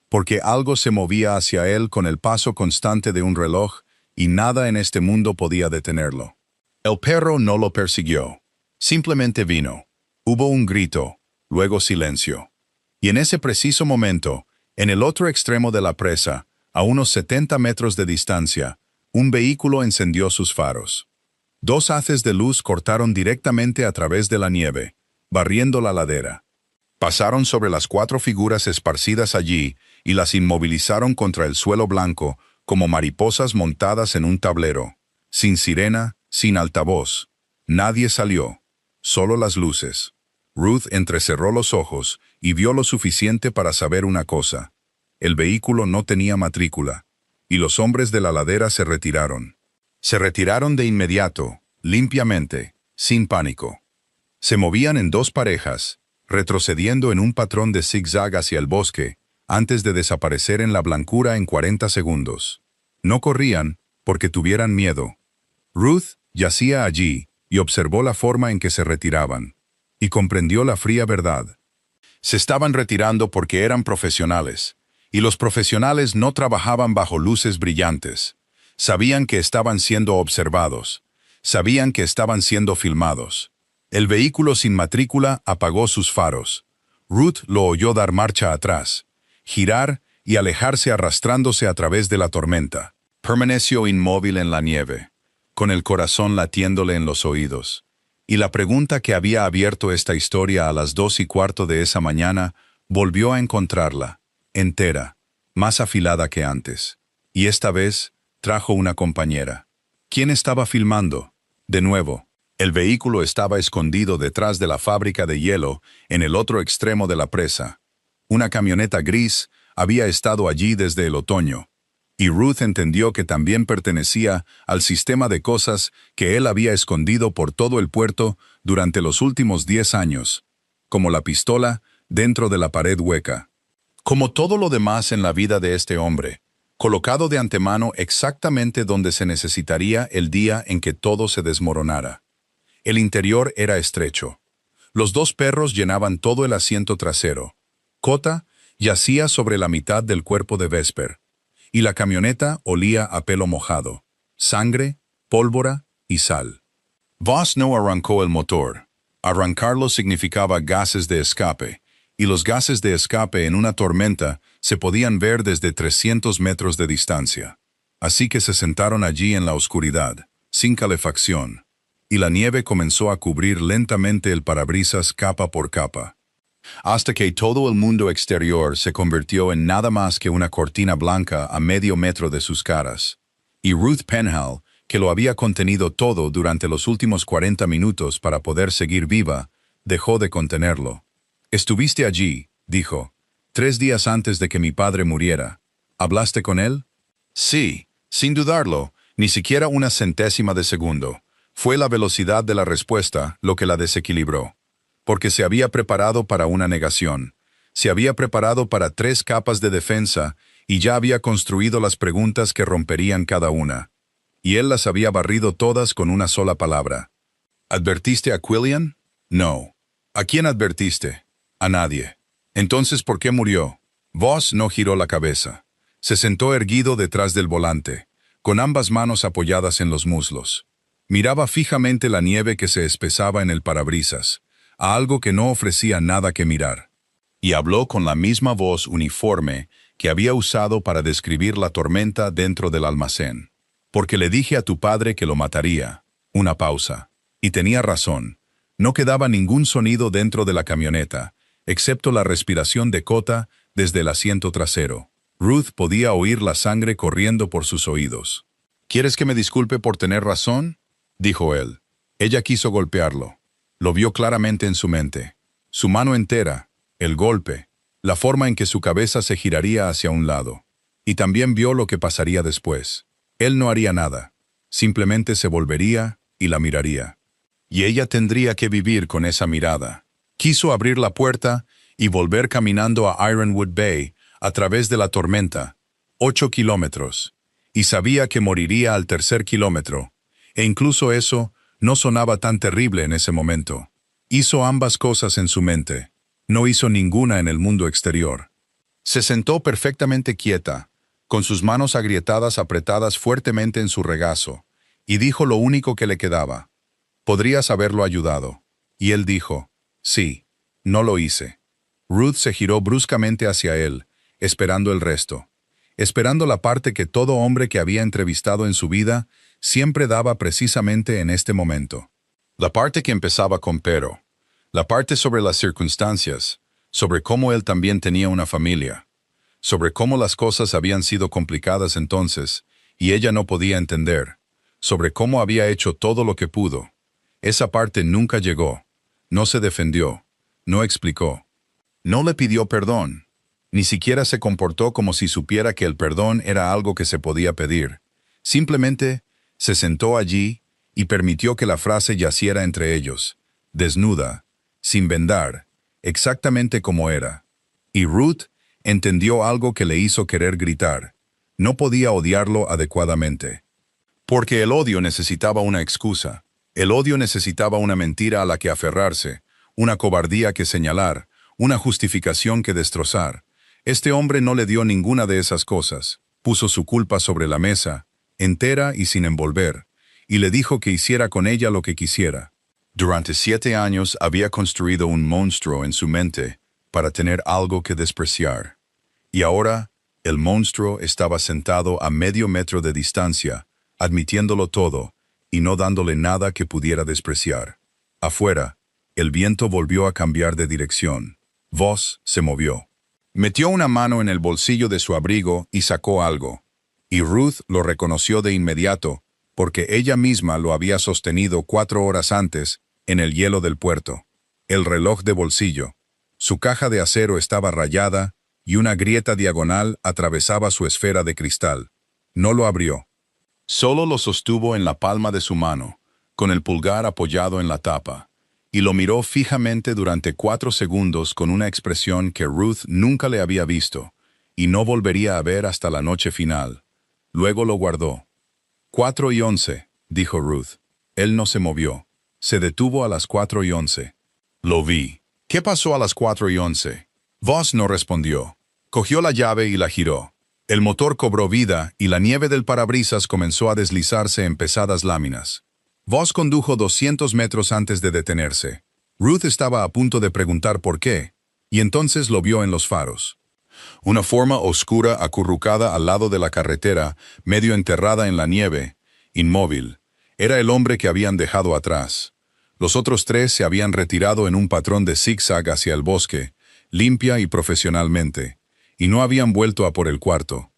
porque algo se movía hacia él con el paso constante de un reloj y nada en este mundo podía detenerlo. El perro no lo persiguió. Simplemente vino. Hubo un grito, luego silencio. Y en ese preciso momento, en el otro extremo de la presa, a unos 70 metros de distancia, un vehículo encendió sus faros. 2 haces de luz cortaron directamente a través de la nieve, barriendo la ladera. Pasaron sobre las 4 figuras esparcidas allí y las inmovilizaron contra el suelo blanco como mariposas montadas en un tablero, sin sirena, sin altavoz. Nadie salió, solo las luces. Ruth entrecerró los ojos y vio lo suficiente para saber una cosa. El vehículo no tenía matrícula, y los hombres de la ladera se retiraron. Se retiraron de inmediato, limpiamente, sin pánico. Se movían en 2 parejas, retrocediendo en un patrón de zigzag hacia el bosque, antes de desaparecer en la blancura en 40 segundos. No corrían porque tuvieran miedo. Ruth yacía allí y observó la forma en que se retiraban, y comprendió la fría verdad. Se estaban retirando porque eran profesionales, y los profesionales no trabajaban bajo luces brillantes. Sabían que estaban siendo observados, sabían que estaban siendo filmados. El vehículo sin matrícula apagó sus faros. Ruth lo oyó dar marcha atrás, girar y alejarse arrastrándose a través de la tormenta. Permaneció inmóvil en la nieve, con el corazón latiéndole en los oídos. Y la pregunta que había abierto esta historia a las 2:15 de esa mañana volvió a encontrarla, entera, más afilada que antes. Y esta vez trajo una compañera. ¿Quién estaba filmando? De nuevo, el vehículo estaba escondido detrás de la fábrica de hielo en el otro extremo de la presa. Una camioneta gris había estado allí desde el otoño, y Ruth entendió que también pertenecía al sistema de cosas que él había escondido por todo el puerto durante los últimos 10 años, como la pistola dentro de la pared hueca. Como todo lo demás en la vida de este hombre, colocado de antemano exactamente donde se necesitaría el día en que todo se desmoronara. El interior era estrecho. Los dos perros llenaban todo el asiento trasero. Cota yacía sobre la mitad del cuerpo de Vesper, y la camioneta olía a pelo mojado, sangre, pólvora y sal. Voss no arrancó el motor. Arrancarlo significaba gases de escape, y los gases de escape en una tormenta se podían ver desde 300 metros de distancia. Así que se sentaron allí en la oscuridad, sin calefacción, y la nieve comenzó a cubrir lentamente el parabrisas capa por capa, hasta que todo el mundo exterior se convirtió en nada más que una cortina blanca a medio metro de sus caras. Y Ruth Penhall, que lo había contenido todo durante los últimos 40 minutos para poder seguir viva, dejó de contenerlo. «Estuviste allí», dijo, «3 días antes de que mi padre muriera. ¿Hablaste con él?» «Sí, sin dudarlo, ni siquiera una centésima de segundo. Fue la velocidad de la respuesta lo que la desequilibró. Porque se había preparado para una negación. Se había preparado para 3 capas de defensa y ya había construido las preguntas que romperían cada una. Y él las había barrido todas con una sola palabra. «¿Advertiste a Quillian?» «No». «¿A quién advertiste?» «A nadie». «Entonces, ¿por qué murió?» Voss no giró la cabeza. Se sentó erguido detrás del volante, con ambas manos apoyadas en los muslos. Miraba fijamente la nieve que se espesaba en el parabrisas, a algo que no ofrecía nada que mirar. Y habló con la misma voz uniforme que había usado para describir la tormenta dentro del almacén. «Porque le dije a tu padre que lo mataría». Una pausa. Y tenía razón. No quedaba ningún sonido dentro de la camioneta, excepto la respiración de Cota desde el asiento trasero. Ruth podía oír la sangre corriendo por sus oídos. «¿Quieres que me disculpe por tener razón?», dijo él. Ella quiso golpearlo. Lo vio claramente en su mente. Su mano entera, el golpe, la forma en que su cabeza se giraría hacia un lado. Y también vio lo que pasaría después. Él no haría nada. Simplemente se volvería y la miraría. Y ella tendría que vivir con esa mirada. Quiso abrir la puerta y volver caminando a Ironwood Bay a través de la tormenta, 8 kilómetros, y sabía que moriría al 3er kilómetro, e incluso eso no sonaba tan terrible en ese momento. Hizo ambas cosas en su mente. No hizo ninguna en el mundo exterior. Se sentó perfectamente quieta, con sus manos agrietadas apretadas fuertemente en su regazo, y dijo lo único que le quedaba. «Podrías haberlo ayudado». Y él dijo, «Sí, no lo hice». Ruth se giró bruscamente hacia él, esperando el resto. Esperando la parte que todo hombre que había entrevistado en su vida siempre daba precisamente en este momento. La parte que empezaba con pero. La parte sobre las circunstancias, sobre cómo él también tenía una familia, sobre cómo las cosas habían sido complicadas entonces, y ella no podía entender, sobre cómo había hecho todo lo que pudo. Esa parte nunca llegó, no se defendió, no explicó, no le pidió perdón, ni siquiera se comportó como si supiera que el perdón era algo que se podía pedir. Simplemente se sentó allí y permitió que la frase yaciera entre ellos, desnuda, sin vendar, exactamente como era. Y Ruth entendió algo que le hizo querer gritar. No podía odiarlo adecuadamente. Porque el odio necesitaba una excusa. El odio necesitaba una mentira a la que aferrarse, una cobardía que señalar, una justificación que destrozar. Este hombre no le dio ninguna de esas cosas. Puso su culpa sobre la mesa, entera y sin envolver, y le dijo que hiciera con ella lo que quisiera. Durante 7 años había construido un monstruo en su mente para tener algo que despreciar. Y ahora, el monstruo estaba sentado a medio metro de distancia, admitiéndolo todo, y no dándole nada que pudiera despreciar. Afuera, el viento volvió a cambiar de dirección. Voss se movió. Metió una mano en el bolsillo de su abrigo y sacó algo. Y Ruth lo reconoció de inmediato, porque ella misma lo había sostenido 4 horas antes en el hielo del puerto. El reloj de bolsillo. Su caja de acero estaba rayada y una grieta diagonal atravesaba su esfera de cristal. No lo abrió. Solo lo sostuvo en la palma de su mano, con el pulgar apoyado en la tapa, y lo miró fijamente durante 4 segundos con una expresión que Ruth nunca le había visto, y no volvería a ver hasta la noche final. Luego lo guardó. 4:11, dijo Ruth. Él no se movió. Se detuvo a las 4:11. Lo vi. ¿Qué pasó a las 4:11? Voss no respondió. Cogió la llave y la giró. El motor cobró vida y la nieve del parabrisas comenzó a deslizarse en pesadas láminas. Voss condujo 200 metros antes de detenerse. Ruth estaba a punto de preguntar por qué, y entonces lo vio en los faros. Una forma oscura acurrucada al lado de la carretera, medio enterrada en la nieve, inmóvil. Era el hombre que habían dejado atrás. Los otros 3 se habían retirado en un patrón de zigzag hacia el bosque, limpia y profesionalmente, y no habían vuelto a por el cuarto.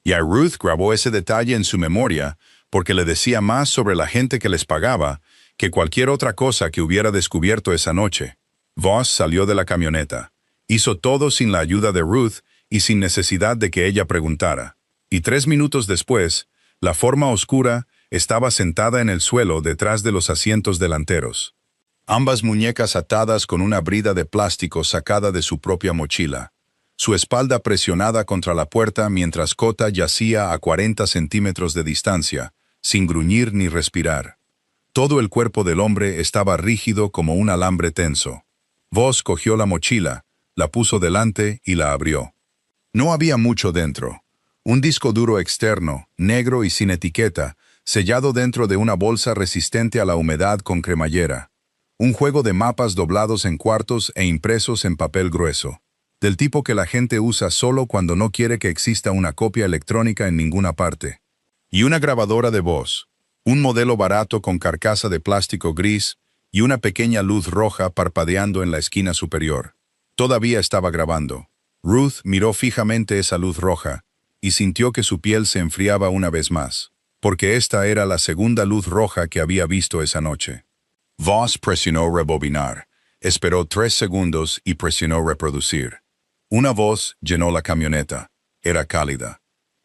Y a Ruth grabó ese detalle en su memoria porque le decía más sobre la gente que les pagaba que cualquier otra cosa que hubiera descubierto esa noche. Voss salió de la camioneta. Hizo todo sin la ayuda de Ruth y sin necesidad de que ella preguntara. Y 3 minutos después, la forma oscura estaba sentada en el suelo detrás de los asientos delanteros. Ambas muñecas atadas con una brida de plástico sacada de su propia mochila. Su espalda presionada contra la puerta mientras Cota yacía a 40 centímetros de distancia, sin gruñir ni respirar. Todo el cuerpo del hombre estaba rígido como un alambre tenso. Voss cogió la mochila, la puso delante y la abrió. No había mucho dentro. Un disco duro externo, negro y sin etiqueta, sellado dentro de una bolsa resistente a la humedad con cremallera. Un juego de mapas doblados en cuartos e impresos en papel grueso, del tipo que la gente usa solo cuando no quiere que exista una copia electrónica en ninguna parte. Y una grabadora de voz, un modelo barato con carcasa de plástico gris y una pequeña luz roja parpadeando en la esquina superior. Todavía estaba grabando. Ruth miró fijamente esa luz roja y sintió que su piel se enfriaba una vez más, porque esta era la segunda luz roja que había visto esa noche. Voss presionó rebobinar, esperó 3 segundos y presionó reproducir. Una voz llenó la camioneta. Era cálida.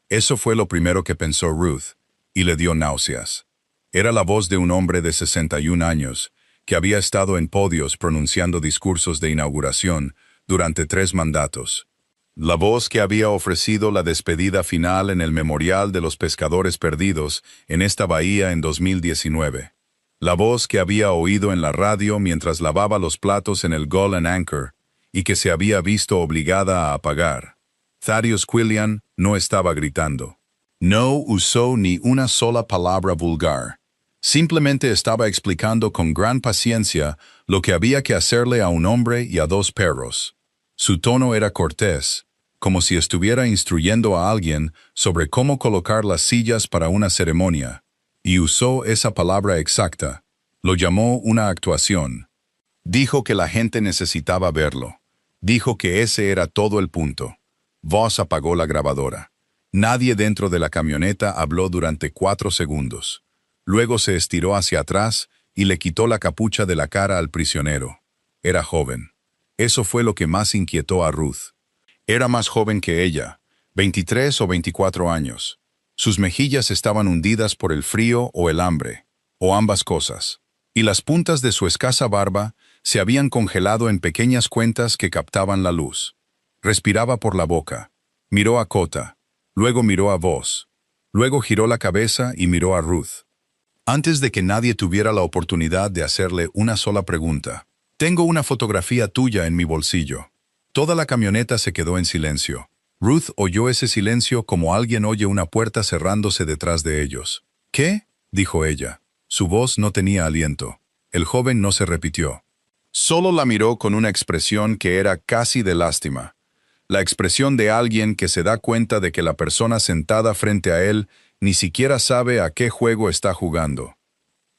Eso fue lo primero que pensó Ruth, y le dio náuseas. Era la voz de un hombre de 61 años, que había estado en podios pronunciando discursos de inauguración durante 3 mandatos. La voz que había ofrecido la despedida final en el Memorial de los Pescadores Perdidos en esta bahía en 2019. La voz que había oído en la radio mientras lavaba los platos en el Gull and Anchor y que se había visto obligada a apagar. Thaddeus Quillian no estaba gritando. No usó ni una sola palabra vulgar. Simplemente estaba explicando con gran paciencia lo que había que hacerle a un hombre y a 2 perros. Su tono era cortés, como si estuviera instruyendo a alguien sobre cómo colocar las sillas para una ceremonia, y usó esa palabra exacta. Lo llamó una actuación. Dijo que la gente necesitaba verlo. Dijo que ese era todo el punto. Voss apagó la grabadora. Nadie dentro de la camioneta habló durante 4 segundos. Luego se estiró hacia atrás y le quitó la capucha de la cara al prisionero. Era joven. Eso fue lo que más inquietó a Ruth. Era más joven que ella, 23 o 24 años. Sus mejillas estaban hundidas por el frío o el hambre, o ambas cosas. Y las puntas de su escasa barba se habían congelado en pequeñas cuentas que captaban la luz. Respiraba por la boca. Miró a Kota. Luego miró a Voss. Luego giró la cabeza y miró a Ruth. Antes de que nadie tuviera la oportunidad de hacerle una sola pregunta. Tengo una fotografía tuya en mi bolsillo. Toda la camioneta se quedó en silencio. Ruth oyó ese silencio como alguien oye una puerta cerrándose detrás de ellos. ¿Qué?, dijo ella. Su voz no tenía aliento. El joven no se repitió. Solo la miró con una expresión que era casi de lástima. La expresión de alguien que se da cuenta de que la persona sentada frente a él ni siquiera sabe a qué juego está jugando.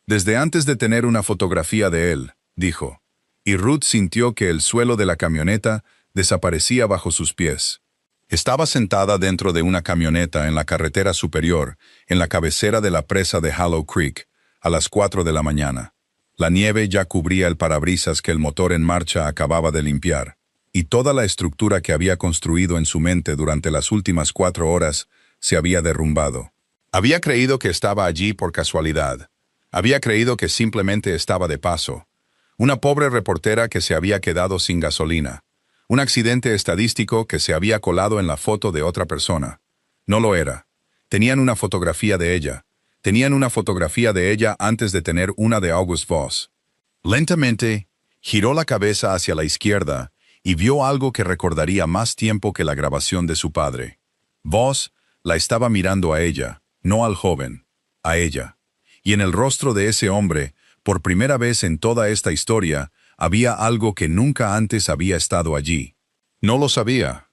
Desde antes de tener una fotografía de él, dijo, y Ruth sintió que el suelo de la camioneta desaparecía bajo sus pies. Estaba sentada dentro de una camioneta en la carretera superior, en la cabecera de la presa de Hollow Creek, a las 4 de la mañana. La nieve ya cubría el parabrisas que el motor en marcha acababa de limpiar, y toda la estructura que había construido en su mente durante las últimas 4 horas se había derrumbado. Había creído que estaba allí por casualidad. Había creído que simplemente estaba de paso. Una pobre reportera que se había quedado sin gasolina. Un accidente estadístico que se había colado en la foto de otra persona. No lo era. Tenían una fotografía de ella. Tenían una fotografía de ella antes de tener una de August Voss. Lentamente, giró la cabeza hacia la izquierda y vio algo que recordaría más tiempo que la grabación de su padre. Voss la estaba mirando a ella, no al joven, a ella. Y en el rostro de ese hombre, por primera vez en toda esta historia, había algo que nunca antes había estado allí. No lo sabía.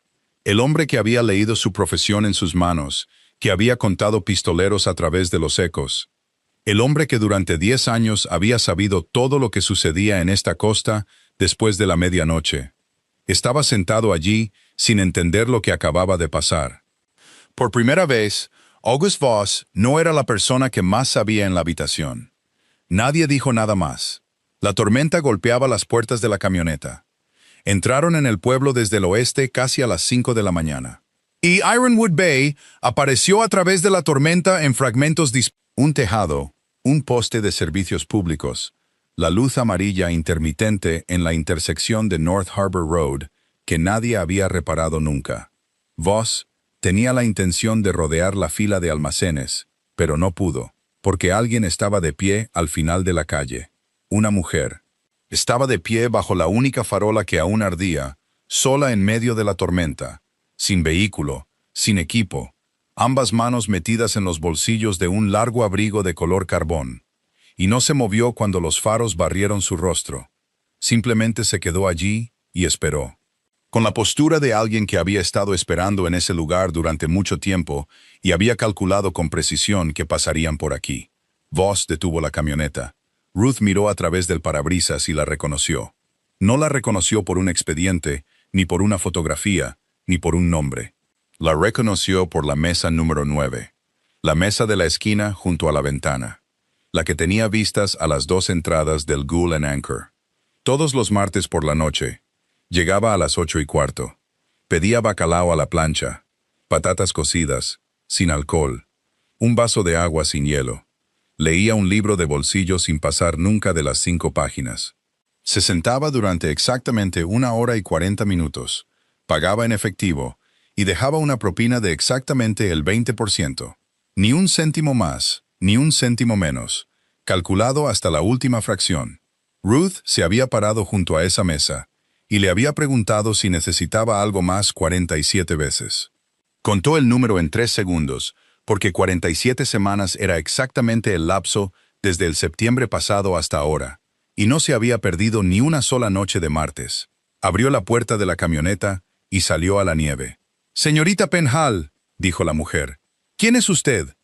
El hombre que había leído su profesión en sus manos, que había contado pistoleros a través de los ecos. El hombre que durante 10 años había sabido todo lo que sucedía en esta costa después de la medianoche. Estaba sentado allí sin entender lo que acababa de pasar. Por primera vez, August Voss no era la persona que más sabía en la habitación. Nadie dijo nada más. La tormenta golpeaba las puertas de la camioneta. Entraron en el pueblo desde el oeste casi a las 5 de la mañana. Y Ironwood Bay apareció a través de la tormenta en fragmentos un tejado, un poste de servicios públicos, la luz amarilla intermitente en la intersección de North Harbor Road, que nadie había reparado nunca. Voss tenía la intención de rodear la fila de almacenes, pero no pudo, porque alguien estaba de pie al final de la calle. Una mujer. Estaba de pie bajo la única farola que aún ardía, sola en medio de la tormenta, sin vehículo, sin equipo, ambas manos metidas en los bolsillos de un largo abrigo de color carbón, y no se movió cuando los faros barrieron su rostro. Simplemente se quedó allí y esperó. Con la postura de alguien que había estado esperando en ese lugar durante mucho tiempo y había calculado con precisión que pasarían por aquí. Voss detuvo la camioneta. Ruth miró a través del parabrisas y la reconoció. No la reconoció por un expediente, ni por una fotografía, ni por un nombre. La reconoció por la mesa número 9. La mesa de la esquina junto a la ventana. La que tenía vistas a las 2 entradas del Gull and Anchor. Todos los martes por la noche. Llegaba a las 8:15. Pedía bacalao a la plancha, patatas cocidas, sin alcohol, un vaso de agua sin hielo. Leía un libro de bolsillo sin pasar nunca de las 5 páginas. Se sentaba durante exactamente 1 hora y 40 minutos, pagaba en efectivo y dejaba una propina de exactamente el 20%. Ni un céntimo más, ni un céntimo menos, calculado hasta la última fracción. Ruth se había parado junto a esa mesa y le había preguntado si necesitaba algo más 47 veces. Contó el número en 3 segundos, porque 47 semanas era exactamente el lapso desde el septiembre pasado hasta ahora, y no se había perdido ni una sola noche de martes. Abrió la puerta de la camioneta y salió a la nieve. «Señorita Penhall», dijo la mujer. «¿Quién es usted?»,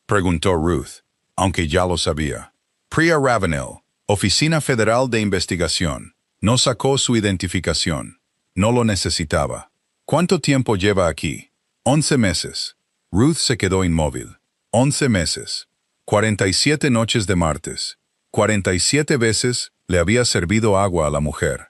preguntó Ruth, aunque ya lo sabía. «Priya Ravenel, Oficina Federal de Investigación». No sacó su identificación. No lo necesitaba. «¿Cuánto tiempo lleva aquí?» «11 meses». Ruth se quedó inmóvil. 11 meses. 47 noches de martes. 47 veces le había servido agua a la mujer.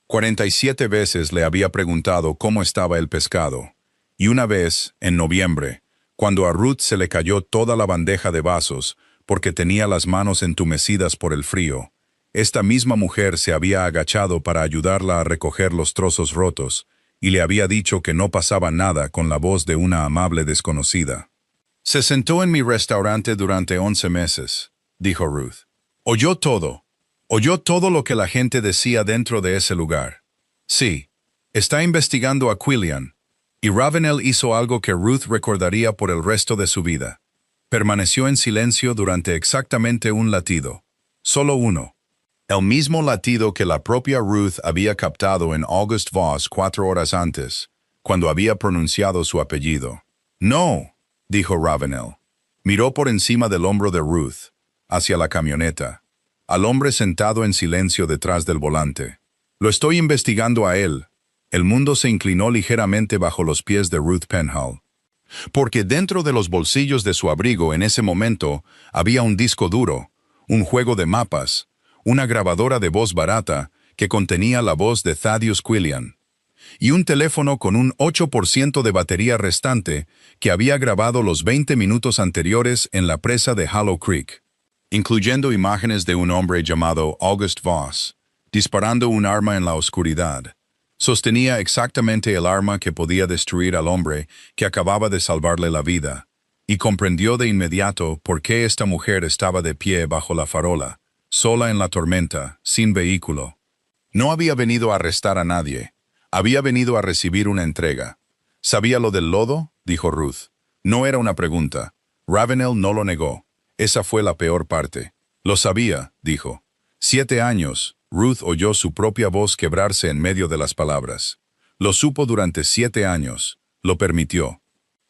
47 veces le había preguntado cómo estaba el pescado. Y una vez, en noviembre, cuando a Ruth se le cayó toda la bandeja de vasos porque tenía las manos entumecidas por el frío, esta misma mujer se había agachado para ayudarla a recoger los trozos rotos, y le había dicho que no pasaba nada con la voz de una amable desconocida. Se sentó en mi restaurante durante 11 meses, dijo Ruth. Oyó todo lo que la gente decía dentro de ese lugar. Sí, está investigando a Quillian, y Ravenel hizo algo que Ruth recordaría por el resto de su vida. Permaneció en silencio durante exactamente un latido. Solo uno. El mismo latido que la propia Ruth había captado en August Voss 4 horas antes, cuando había pronunciado su apellido. No, dijo Ravenel. Miró por encima del hombro de Ruth, hacia la camioneta, al hombre sentado en silencio detrás del volante. Lo estoy investigando a él. El mundo se inclinó ligeramente bajo los pies de Ruth Penhall. Porque dentro de los bolsillos de su abrigo en ese momento había un disco duro, un juego de mapas, una grabadora de voz barata que contenía la voz de Thaddeus Quillian, y un teléfono con un 8% de batería restante que había grabado los 20 minutos anteriores en la presa de Hollow Creek, incluyendo imágenes de un hombre llamado August Voss, disparando un arma en la oscuridad. Sostenía exactamente el arma que podía destruir al hombre que acababa de salvarle la vida, y comprendió de inmediato por qué esta mujer estaba de pie bajo la farola, sola en la tormenta, sin vehículo. No había venido a arrestar a nadie. Había venido a recibir una entrega. ¿Sabía lo del lodo?, dijo Ruth. No era una pregunta. Ravenel no lo negó. Esa fue la peor parte. Lo sabía, dijo. 7 años, Ruth oyó su propia voz quebrarse en medio de las palabras. Lo supo durante 7 años. Lo permitió.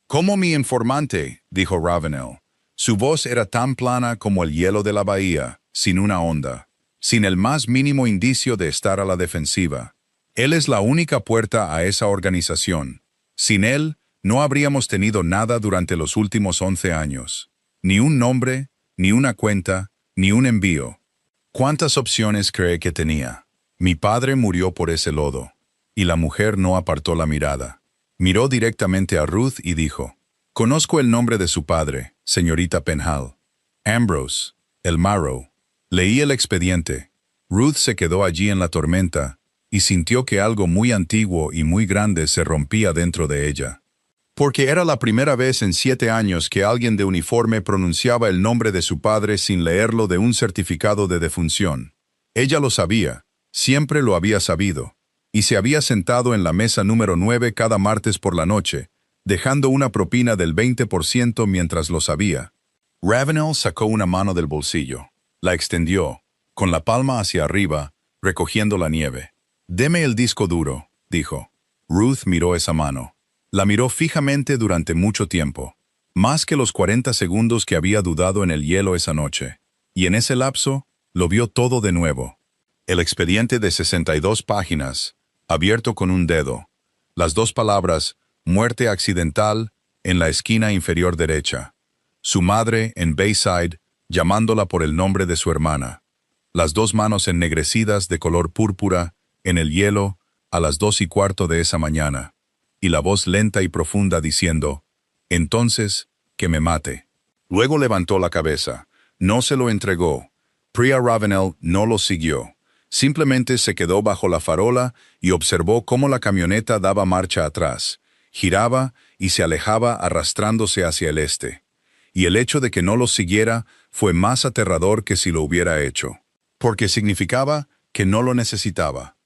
Como mi informante, dijo Ravenel. Su voz era tan plana como el hielo de la bahía, sin una onda, sin el más mínimo indicio de estar a la defensiva. Él es la única puerta a esa organización. Sin él, no habríamos tenido nada durante los últimos 11 años. Ni un nombre, ni una cuenta, ni un envío. ¿Cuántas opciones cree que tenía? Mi padre murió por ese lodo. Y la mujer no apartó la mirada. Miró directamente a Ruth y dijo, «Conozco el nombre de su padre, señorita Penhall. Ambrose, el Marrow». Leí el expediente. Ruth se quedó allí en la tormenta y sintió que algo muy antiguo y muy grande se rompía dentro de ella. Porque era la primera vez en 7 años que alguien de uniforme pronunciaba el nombre de su padre sin leerlo de un certificado de defunción. Ella lo sabía, siempre lo había sabido, y se había sentado en la mesa número 9 cada martes por la noche, dejando una propina del 20% mientras lo sabía. Ravenel sacó una mano del bolsillo. La extendió, con la palma hacia arriba, recogiendo la nieve. «Deme el disco duro», dijo. Ruth miró esa mano. La miró fijamente durante mucho tiempo, más que los 40 segundos que había dudado en el hielo esa noche. Y en ese lapso, lo vio todo de nuevo. El expediente de 62 páginas, abierto con un dedo. Las 2 palabras, «muerte accidental», en la esquina inferior derecha. Su madre, en Bayside, llamándola por el nombre de su hermana. Las 2 manos ennegrecidas de color púrpura, en el hielo, a las 2:15 de esa mañana. Y la voz lenta y profunda diciendo, «Entonces, que me mate». Luego levantó la cabeza. No se lo entregó. Priya Ravenel no lo siguió. Simplemente se quedó bajo la farola y observó cómo la camioneta daba marcha atrás, giraba y se alejaba arrastrándose hacia el este. Y el hecho de que no lo siguiera fue más aterrador que si lo hubiera hecho, porque significaba que no lo necesitaba.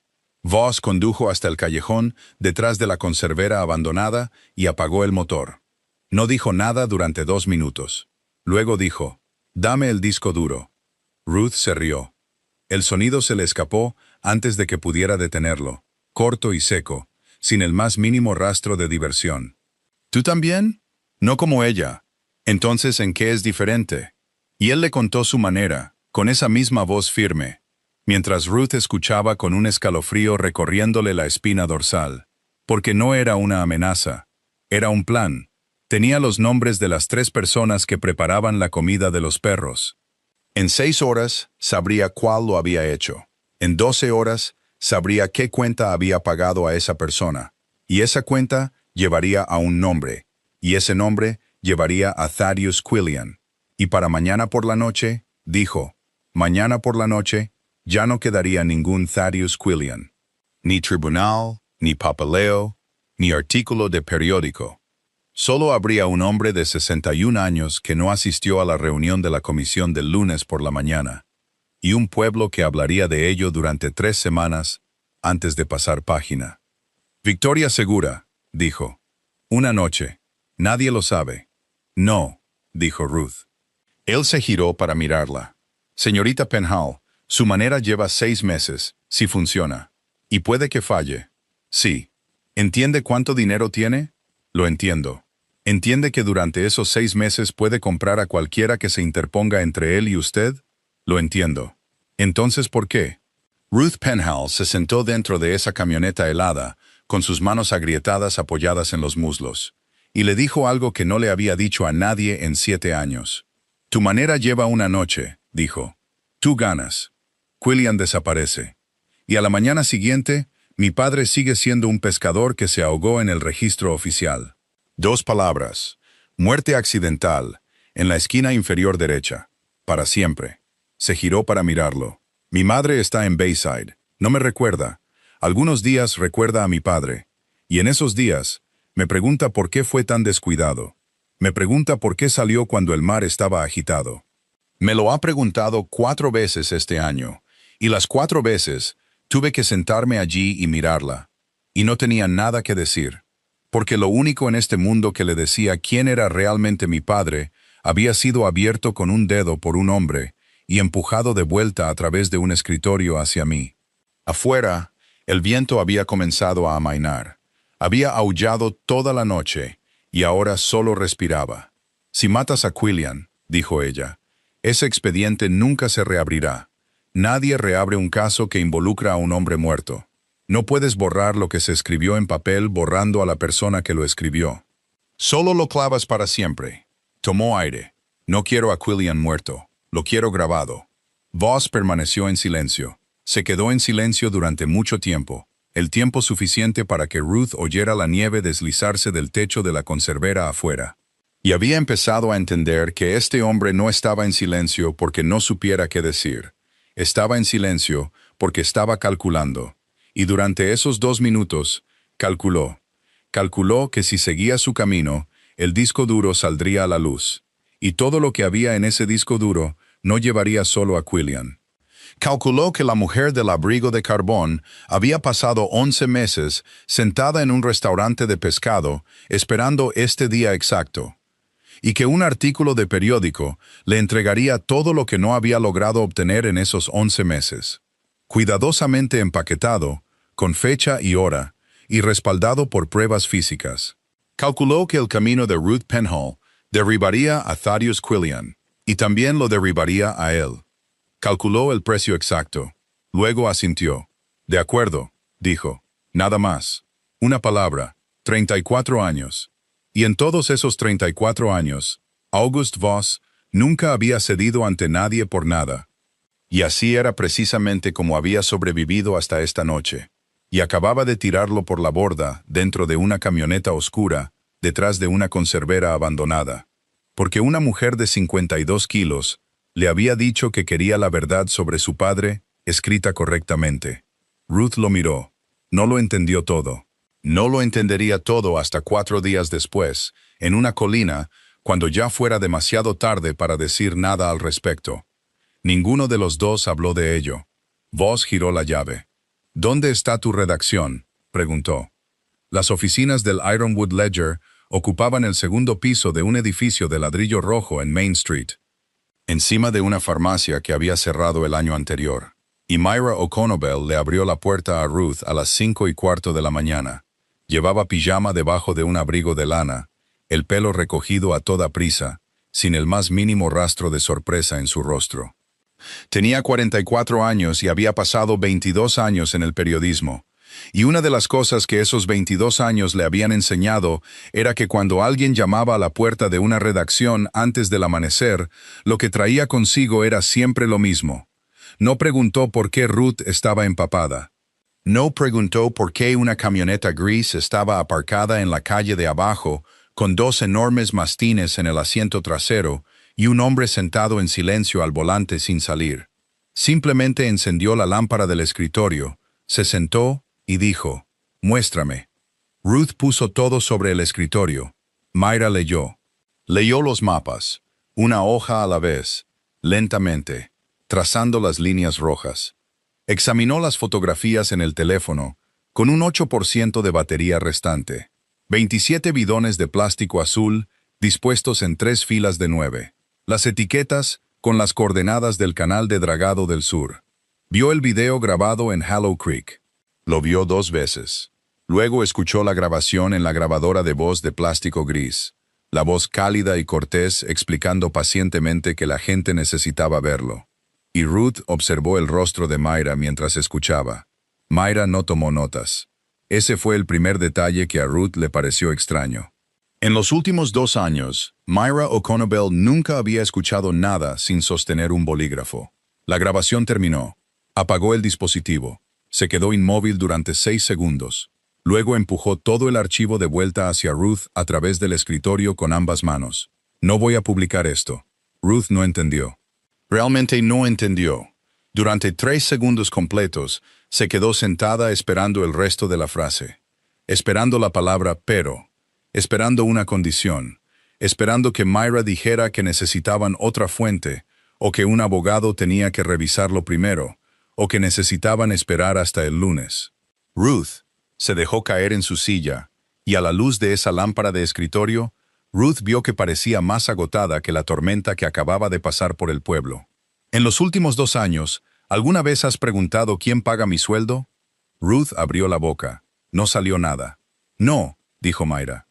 Voss condujo hasta el callejón detrás de la conservera abandonada y apagó el motor. No dijo nada durante 2 minutos. Luego dijo, «Dame el disco duro». Ruth se rió. El sonido se le escapó antes de que pudiera detenerlo, corto y seco, sin el más mínimo rastro de diversión. «¿Tú también?» «No como ella». «Entonces, ¿en qué es diferente?» Y él le contó su manera, con esa misma voz firme, mientras Ruth escuchaba con un escalofrío recorriéndole la espina dorsal, porque no era una amenaza, era un plan. Tenía los nombres de las 3 personas que preparaban la comida de los perros. En 6 horas sabría cuál lo había hecho. En 12 horas sabría qué cuenta había pagado a esa persona, y esa cuenta llevaría a un nombre, y ese nombre llevaría a Thaddeus Quillian. Y para mañana por la noche, dijo, mañana por la noche, Ya no quedaría ningún Thaddeus Quillian. Ni tribunal, ni papeleo, ni artículo de periódico. Solo habría un hombre de 61 años que no asistió a la reunión de la comisión del lunes por la mañana, y un pueblo que hablaría de ello durante 3 semanas antes de pasar página. Victoria segura, dijo. Una noche. Nadie lo sabe. No, dijo Ruth. Él se giró para mirarla. Señorita Penhall, su manera lleva 6 meses, si funciona. Y puede que falle. Sí. ¿Entiende cuánto dinero tiene? Lo entiendo. ¿Entiende que durante esos 6 meses puede comprar a cualquiera que se interponga entre él y usted? Lo entiendo. Entonces, ¿por qué? Ruth Penhall se sentó dentro de esa camioneta helada, con sus manos agrietadas apoyadas en los muslos, y le dijo algo que no le había dicho a nadie en 7 años. Tu manera lleva una noche, dijo. Tú ganas. Quillian desaparece. Y a la mañana siguiente, mi padre sigue siendo un pescador que se ahogó en el registro oficial. 2 palabras. Muerte accidental, en la esquina inferior derecha. Para siempre. Se giró para mirarlo. Mi madre está en Bayside. No me recuerda. Algunos días recuerda a mi padre. Y en esos días, me pregunta por qué fue tan descuidado. Me pregunta por qué salió cuando el mar estaba agitado. Me lo ha preguntado 4 veces este año, y las 4 veces tuve que sentarme allí y mirarla. Y no tenía nada que decir, porque lo único en este mundo que le decía quién era realmente mi padre había sido abierto con un dedo por un hombre y empujado de vuelta a través de un escritorio hacia mí. Afuera, el viento había comenzado a amainar. Había aullado toda la noche, y ahora solo respiraba. Si matas a Quillian, dijo ella, ese expediente nunca se reabrirá. Nadie reabre un caso que involucra a un hombre muerto. No puedes borrar lo que se escribió en papel borrando a la persona que lo escribió. Solo lo clavas para siempre. Tomó aire. No quiero a Quillian muerto. Lo quiero grabado. Voss permaneció en silencio. Se quedó en silencio durante mucho tiempo, el tiempo suficiente para que Ruth oyera la nieve deslizarse del techo de la conservera afuera. Y había empezado a entender que este hombre no estaba en silencio porque no supiera qué decir. Estaba en silencio porque estaba calculando. Y durante esos 2 minutos, calculó. Calculó que si seguía su camino, el disco duro saldría a la luz. Y todo lo que había en ese disco duro no llevaría solo a Quillian. Calculó que la mujer del abrigo de carbón había pasado 11 meses sentada en un restaurante de pescado esperando este día exacto, y que un artículo de periódico le entregaría todo lo que no había logrado obtener en esos 11 meses. Cuidadosamente empaquetado, con fecha y hora, y respaldado por pruebas físicas. Calculó que el camino de Ruth Penhall derribaría a Thaddeus Quillian, y también lo derribaría a él. Calculó el precio exacto. Luego asintió. De acuerdo, dijo. Nada más. Una palabra. 34 años. Y en todos esos 34 años, August Voss nunca había cedido ante nadie por nada. Y así era precisamente como había sobrevivido hasta esta noche. Y acababa de tirarlo por la borda dentro de una camioneta oscura, detrás de una conservera abandonada. Porque una mujer de 52 kilos le había dicho que quería la verdad sobre su padre, escrita correctamente. Ruth lo miró. No lo entendió todo. No lo entendería todo hasta 4 días después, en una colina, cuando ya fuera demasiado tarde para decir nada al respecto. Ninguno de los dos habló de ello. Voss giró la llave. ¿Dónde está tu redacción?, preguntó. Las oficinas del Ironwood Ledger ocupaban el segundo piso de un edificio de ladrillo rojo en Main Street, encima de una farmacia que había cerrado el año anterior. Y Myra O'Connell le abrió la puerta a Ruth a las 5:15 de la mañana. Llevaba pijama debajo de un abrigo de lana, el pelo recogido a toda prisa, sin el más mínimo rastro de sorpresa en su rostro. Tenía 44 años y había pasado 22 años en el periodismo. Y una de las cosas que esos 22 años le habían enseñado era que cuando alguien llamaba a la puerta de una redacción antes del amanecer, lo que traía consigo era siempre lo mismo. No preguntó por qué Ruth estaba empapada. No preguntó por qué una camioneta gris estaba aparcada en la calle de abajo, con 2 enormes mastines en el asiento trasero y un hombre sentado en silencio al volante sin salir. Simplemente encendió la lámpara del escritorio, se sentó y dijo, «Muéstrame». Ruth puso todo sobre el escritorio. Mayra leyó. Leyó los mapas, una hoja a la vez, lentamente, trazando las líneas rojas. Examinó las fotografías en el teléfono, con un 8% de batería restante. 27 bidones de plástico azul, dispuestos en 3 filas de 9. Las etiquetas, con las coordenadas del canal de dragado del sur. Vio el video grabado en Hollow Creek. Lo vio 2 veces. Luego escuchó la grabación en la grabadora de voz de plástico gris. La voz cálida y cortés explicando pacientemente que la gente necesitaba verlo. Y Ruth observó el rostro de Mayra mientras escuchaba. Mayra no tomó notas. Ese fue el primer detalle que a Ruth le pareció extraño. En los últimos 2 años, Mayra O'Connell nunca había escuchado nada sin sostener un bolígrafo. La grabación terminó. Apagó el dispositivo. Se quedó inmóvil durante 6 segundos. Luego empujó todo el archivo de vuelta hacia Ruth a través del escritorio con ambas manos. «No voy a publicar esto». Ruth no entendió. Realmente no entendió. Durante 3 segundos completos, se quedó sentada esperando el resto de la frase. Esperando la palabra pero. Esperando una condición. Esperando que Mayra dijera que necesitaban otra fuente, o que un abogado tenía que revisarlo primero, o que necesitaban esperar hasta el lunes. Ruth se dejó caer en su silla, y a la luz de esa lámpara de escritorio, Ruth vio que parecía más agotada que la tormenta que acababa de pasar por el pueblo. «En los últimos 2 años, ¿alguna vez has preguntado quién paga mi sueldo?» Ruth abrió la boca. No salió nada. «No», dijo Mayra.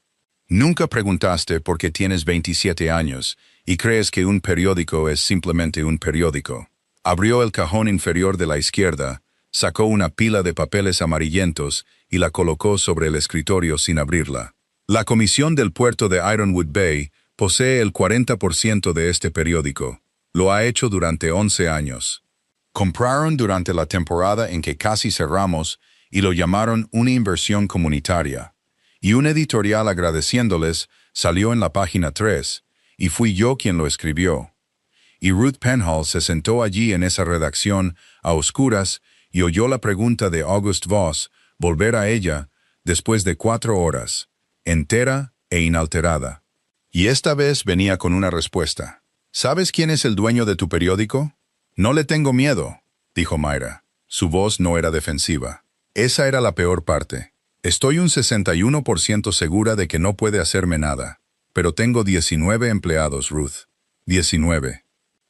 «Nunca preguntaste porque tienes 27 años y crees que un periódico es simplemente un periódico». Abrió el cajón inferior de la izquierda, sacó una pila de papeles amarillentos y la colocó sobre el escritorio sin abrirla. «La Comisión del Puerto de Ironwood Bay posee el 40% de este periódico. Lo ha hecho durante 11 años. Compraron durante la temporada en que casi cerramos y lo llamaron una inversión comunitaria. Y un editorial agradeciéndoles salió en la página 3, y fui yo quien lo escribió». Y Ruth Penhall se sentó allí en esa redacción, a oscuras, y oyó la pregunta de August Voss volver a ella después de 4 horas, entera e inalterada. Y esta vez venía con una respuesta. «¿Sabes quién es el dueño de tu periódico?» «No le tengo miedo», dijo Mayra. Su voz no era defensiva. Esa era la peor parte. «Estoy un 61% segura de que no puede hacerme nada. Pero tengo 19 empleados, Ruth. 19.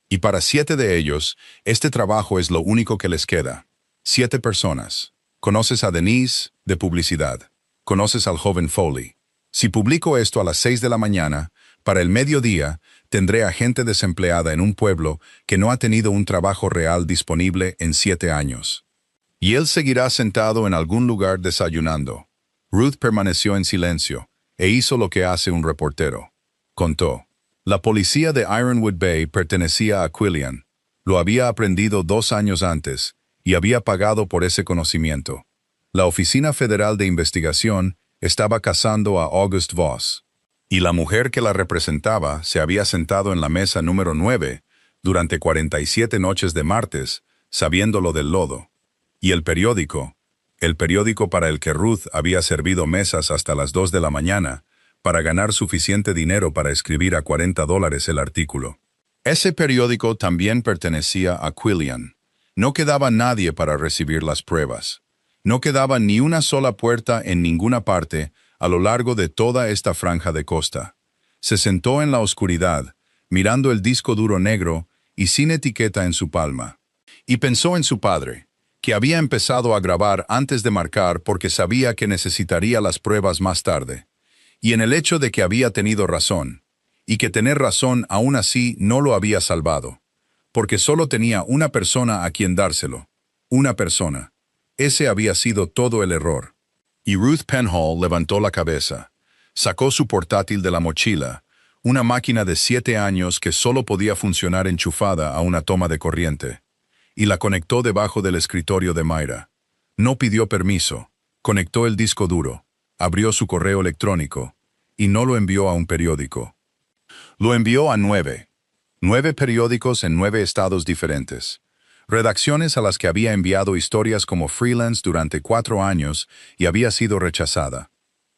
Y para 7 de ellos, este trabajo es lo único que les queda. 7 personas. Conoces a Denise, de publicidad. Conoces al joven Foley. Si publico esto a las 6 de la mañana, para el mediodía, tendré a gente desempleada en un pueblo que no ha tenido un trabajo real disponible en 7 años. Y él seguirá sentado en algún lugar desayunando». Ruth permaneció en silencio, e hizo lo que hace un reportero. Contó. La policía de Ironwood Bay pertenecía a Quillian. Lo había aprendido 2 años antes, y había pagado por ese conocimiento. La Oficina Federal de Investigación estaba cazando a August Voss. Y la mujer que la representaba se había sentado en la mesa número 9 durante 47 noches de martes, sabiendo lo del lodo. Y el periódico para el que Ruth había servido mesas hasta las 2 de la mañana, para ganar suficiente dinero para escribir a $40 el artículo. Ese periódico también pertenecía a Quillian. No quedaba nadie para recibir las pruebas. No quedaba ni una sola puerta en ninguna parte a lo largo de toda esta franja de costa. Se sentó en la oscuridad, mirando el disco duro negro y sin etiqueta en su palma. Y pensó en su padre, que había empezado a grabar antes de marcar porque sabía que necesitaría las pruebas más tarde. Y en el hecho de que había tenido razón, y que tener razón aún así no lo había salvado, porque solo tenía una persona a quien dárselo. Una persona. Ese había sido todo el error. Y Ruth Penhall levantó la cabeza, sacó su portátil de la mochila, una máquina de 7 años que solo podía funcionar enchufada a una toma de corriente, y la conectó debajo del escritorio de Mayra. No pidió permiso, conectó el disco duro, abrió su correo electrónico, y no lo envió a un periódico. Lo envió a 9. 9 periódicos en 9 estados diferentes. redacciones a las que había enviado historias como freelance durante 4 años y había sido rechazada.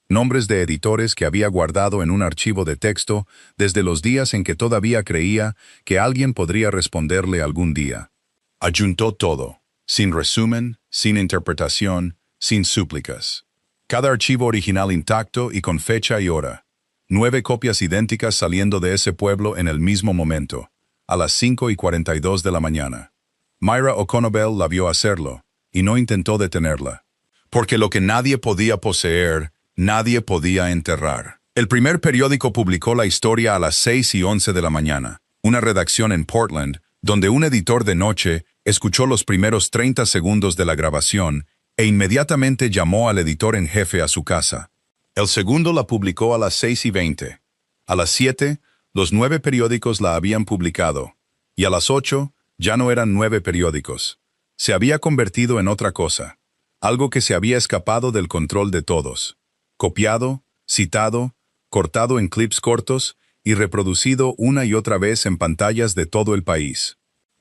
Nombres de editores que había guardado en un archivo de texto desde los días en que todavía creía que alguien podría responderle algún día. Ajuntó todo, sin resumen, sin interpretación, sin súplicas. Cada archivo original intacto y con fecha y hora. 9 copias idénticas saliendo de ese pueblo en el mismo momento, a las 5:42 de la mañana. Myra O'Connell la vio hacerlo, y no intentó detenerla. Porque lo que nadie podía poseer, nadie podía enterrar. El primer periódico publicó la historia a las 6:11 de la mañana, una redacción en Portland, donde un editor de noche escuchó los primeros 30 segundos de la grabación e inmediatamente llamó al editor en jefe a su casa. El segundo la publicó a las 6:20. A las 7, los 9 periódicos la habían publicado, y a las 8 ya no eran 9 periódicos. Se había convertido en otra cosa, algo que se había escapado del control de todos. Copiado, citado, cortado en clips cortos y reproducido una y otra vez en pantallas de todo el país.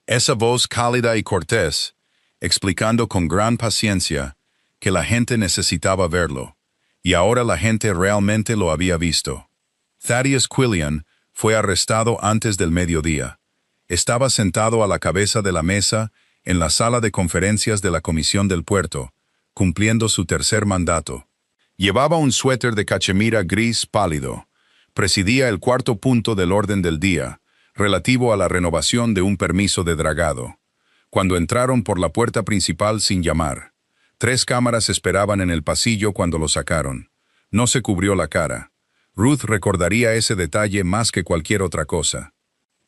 Esa voz cálida y cortés, explicando con gran paciencia que la gente necesitaba verlo, y ahora la gente realmente lo había visto. Thaddeus Quillian fue arrestado antes del mediodía. Estaba sentado a la cabeza de la mesa en la sala de conferencias de la Comisión del Puerto, cumpliendo su tercer mandato. Llevaba un suéter de cachemira gris pálido. Presidía el cuarto punto del orden del día, relativo a la renovación de un permiso de dragado. Cuando entraron por la puerta principal sin llamar, 3 cámaras esperaban en el pasillo cuando lo sacaron. No se cubrió la cara. Ruth recordaría ese detalle más que cualquier otra cosa.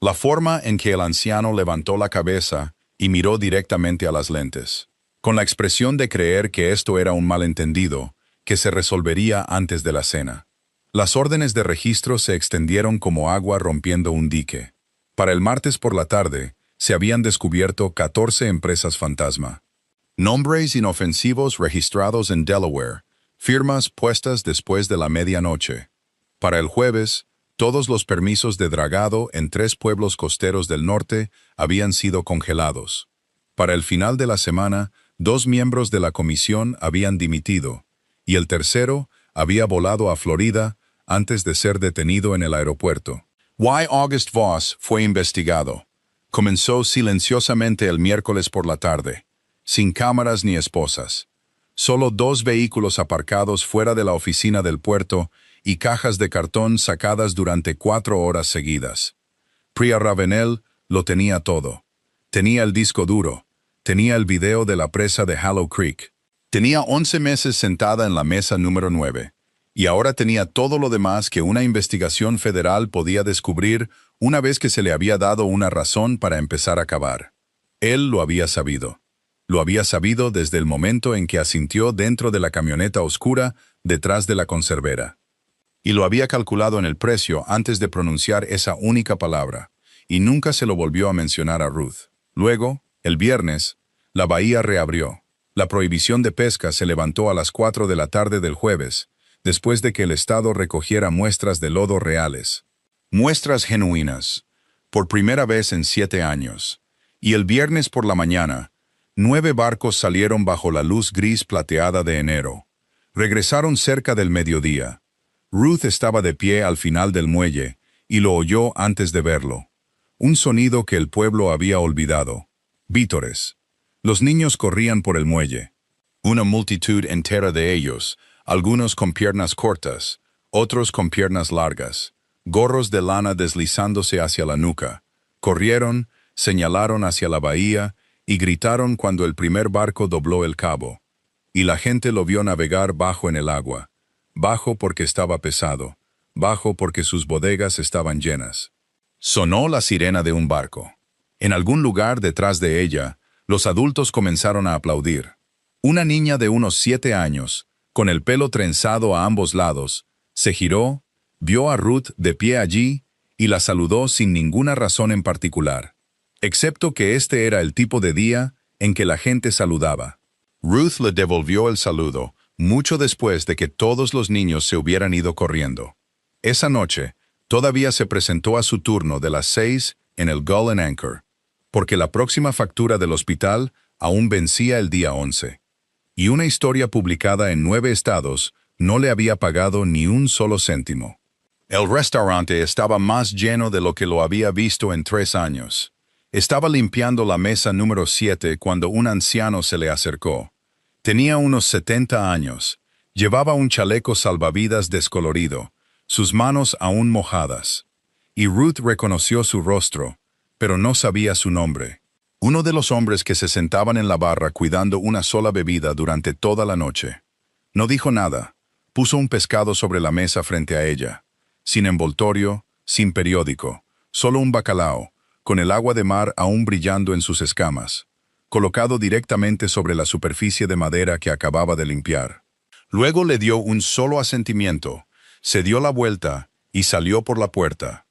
La forma en que el anciano levantó la cabeza y miró directamente a las lentes, con la expresión de creer que esto era un malentendido, que se resolvería antes de la cena. Las órdenes de registro se extendieron como agua rompiendo un dique. Para el martes por la tarde, se habían descubierto 14 empresas fantasma. Nombres inofensivos registrados en Delaware, firmas puestas después de la medianoche. Para el jueves, todos los permisos de dragado en 3 pueblos costeros del norte habían sido congelados. Para el final de la semana, 2 miembros de la comisión habían dimitido, y el tercero había volado a Florida antes de ser detenido en el aeropuerto. Why August Voss fue investigado. Comenzó silenciosamente el miércoles por la tarde, sin cámaras ni esposas. Solo 2 vehículos aparcados fuera de la oficina del puerto y cajas de cartón sacadas durante 4 horas seguidas. Priya Ravenel lo tenía todo. Tenía el disco duro, tenía el video de la presa de Hollow Creek. Tenía 11 meses sentada en la mesa número 9, y ahora tenía todo lo demás que una investigación federal podía descubrir una vez que se le había dado una razón para empezar a cavar. Él lo había sabido. Lo había sabido desde el momento en que asintió dentro de la camioneta oscura detrás de la conservera. Y lo había calculado en el precio antes de pronunciar esa única palabra, y nunca se lo volvió a mencionar a Ruth. Luego, el viernes, la bahía reabrió. La prohibición de pesca se levantó a las 4 de la tarde del jueves, después de que el Estado recogiera muestras de lodo reales. Muestras genuinas, por primera vez en 7 años. Y el viernes por la mañana, 9 barcos salieron bajo la luz gris plateada de enero. Regresaron cerca del mediodía. Ruth estaba de pie al final del muelle, y lo oyó antes de verlo. Un sonido que el pueblo había olvidado. Vítores. Los niños corrían por el muelle. Una multitud entera de ellos, algunos con piernas cortas, otros con piernas largas, gorros de lana deslizándose hacia la nuca. Corrieron, señalaron hacia la bahía y gritaron cuando el primer barco dobló el cabo. Y la gente lo vio navegar bajo en el agua. Bajo porque estaba pesado, bajo porque sus bodegas estaban llenas. Sonó la sirena de un barco. En algún lugar detrás de ella, los adultos comenzaron a aplaudir. Una niña de unos 7 años, con el pelo trenzado a ambos lados, se giró, vio a Ruth de pie allí y la saludó sin ninguna razón en particular, excepto que este era el tipo de día en que la gente saludaba. Ruth le devolvió el saludo, mucho después de que todos los niños se hubieran ido corriendo. Esa noche, todavía se presentó a su turno de las 6 en el Gull and Anchor. porque la próxima factura del hospital aún vencía el día 11. Y una historia publicada en 9 estados no le había pagado ni un solo céntimo. El restaurante estaba más lleno de lo que lo había visto en 3 años. Estaba limpiando la mesa número 7 cuando un anciano se le acercó. Tenía unos 70 años. Llevaba un chaleco salvavidas descolorido, sus manos aún mojadas. Y Ruth reconoció su rostro, pero no sabía su nombre. Uno de los hombres que se sentaban en la barra cuidando una sola bebida durante toda la noche. No dijo nada. Puso un pescado sobre la mesa frente a ella. Sin envoltorio, sin periódico, solo un bacalao, con el agua de mar aún brillando en sus escamas, colocado directamente sobre la superficie de madera que acababa de limpiar. Luego le dio un solo asentimiento, se dio la vuelta y salió por la puerta.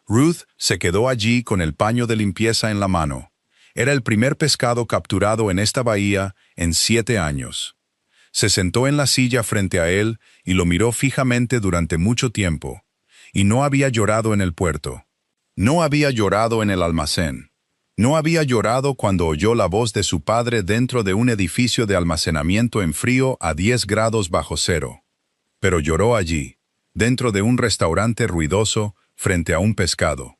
Ruth se quedó allí con el paño de limpieza en la mano. Era el primer pescado capturado en esta bahía en 7 años. Se sentó en la silla frente a él y lo miró fijamente durante mucho tiempo. Y no había llorado en el puerto. No había llorado en el almacén. No había llorado cuando oyó la voz de su padre dentro de un edificio de almacenamiento en frío a 10 grados bajo cero. Pero lloró allí, dentro de un restaurante ruidoso, frente a un pescado.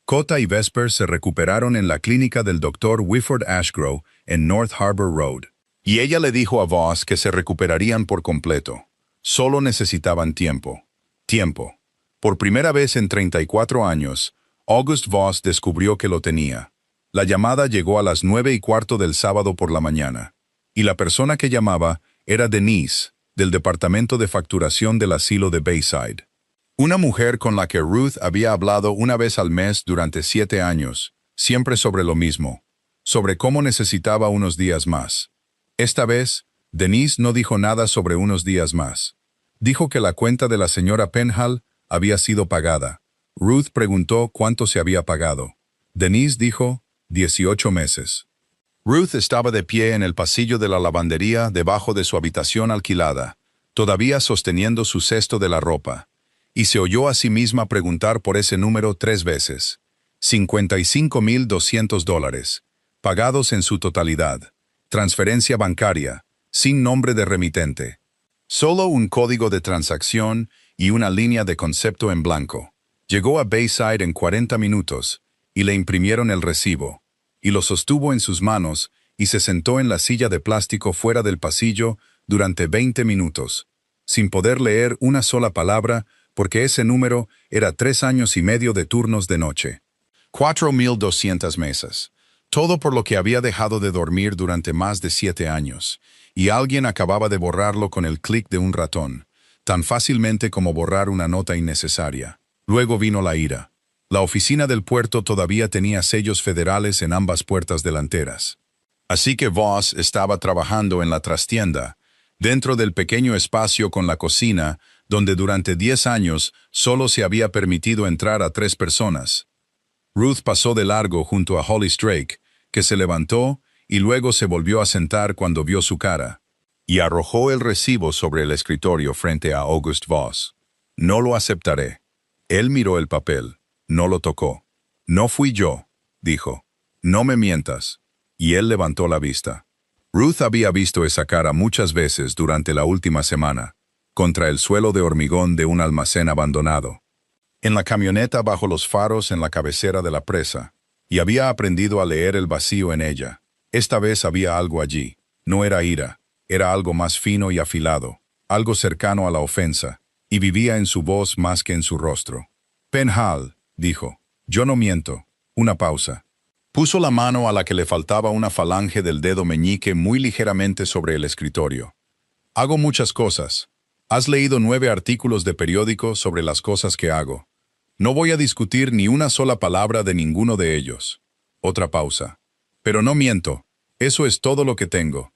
Cota y Vesper se recuperaron en la clínica del Dr. Whifford Ashgrove en North Harbor Road. Y ella le dijo a Voss que se recuperarían por completo. Solo necesitaban tiempo. Tiempo. Por primera vez en 34 años, August Voss descubrió que lo tenía. La llamada llegó a las 9:15 del sábado por la mañana. Y la persona que llamaba era Denise, del departamento de facturación del asilo de Bayside. Una mujer con la que Ruth había hablado una vez al mes durante 7 años, siempre sobre lo mismo, sobre cómo necesitaba unos días más. Esta vez, Denise no dijo nada sobre unos días más. Dijo que la cuenta de la señora Penhall había sido pagada. Ruth preguntó cuánto se había pagado. Denise dijo 18 meses. Ruth estaba de pie en el pasillo de la lavandería debajo de su habitación alquilada, todavía sosteniendo su cesto de la ropa, y se oyó a sí misma preguntar por ese número 3 veces. $55,200, pagados en su totalidad. Transferencia bancaria, sin nombre de remitente. Solo un código de transacción y una línea de concepto en blanco. Llegó a Bayside en 40 minutos, y le imprimieron el recibo, y lo sostuvo en sus manos, y se sentó en la silla de plástico fuera del pasillo durante 20 minutos, sin poder leer una sola palabra, porque ese número era 3 años y medio de turnos de noche. 4,200 mesas. Todo por lo que había dejado de dormir durante más de 7 años, y alguien acababa de borrarlo con el clic de un ratón, tan fácilmente como borrar una nota innecesaria. Luego vino la ira. La oficina del puerto todavía tenía sellos federales en ambas puertas delanteras. Así que Voss estaba trabajando en la trastienda, dentro del pequeño espacio con la cocina, donde durante 10 años solo se había permitido entrar a 3 personas. Ruth pasó de largo junto a Hollis Drake, que se levantó y luego se volvió a sentar cuando vio su cara, y arrojó el recibo sobre el escritorio frente a August Voss. No lo aceptaré. Él miró el papel. No lo tocó. No fui yo, dijo. No me mientas. Y él levantó la vista. Ruth había visto esa cara muchas veces durante la última semana, contra el suelo de hormigón de un almacén abandonado, en la camioneta bajo los faros en la cabecera de la presa, y había aprendido a leer el vacío en ella. Esta vez había algo allí. No era ira, era algo más fino y afilado, algo cercano a la ofensa, y vivía en su voz más que en su rostro. Penhall, dijo. Yo no miento. Una pausa. Puso la mano a la que le faltaba una falange del dedo meñique muy ligeramente sobre el escritorio. Hago muchas cosas. Has leído 9 artículos de periódico sobre las cosas que hago. No voy a discutir ni una sola palabra de ninguno de ellos. Otra pausa. Pero no miento. Eso es todo lo que tengo.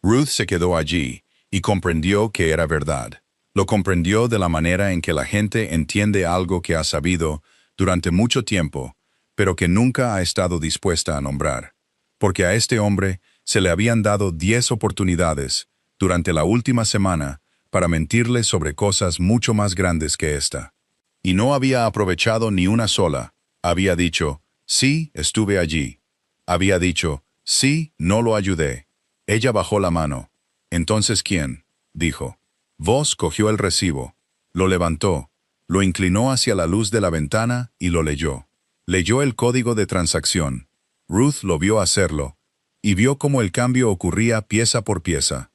Ruth se quedó allí y comprendió que era verdad. Lo comprendió de la manera en que la gente entiende algo que ha sabido durante mucho tiempo, pero que nunca ha estado dispuesta a nombrar. Porque a este hombre se le habían dado 10 oportunidades durante la última semana para mentirle sobre cosas mucho más grandes que esta. Y no había aprovechado ni una sola. Había dicho, sí, estuve allí. Había dicho, sí, no lo ayudé. Ella bajó la mano. ¿Entonces quién? Dijo. Voss cogió el recibo. Lo levantó. Lo inclinó hacia la luz de la ventana y lo leyó. Leyó el código de transacción. Ruth lo vio hacerlo, y vio cómo el cambio ocurría pieza por pieza.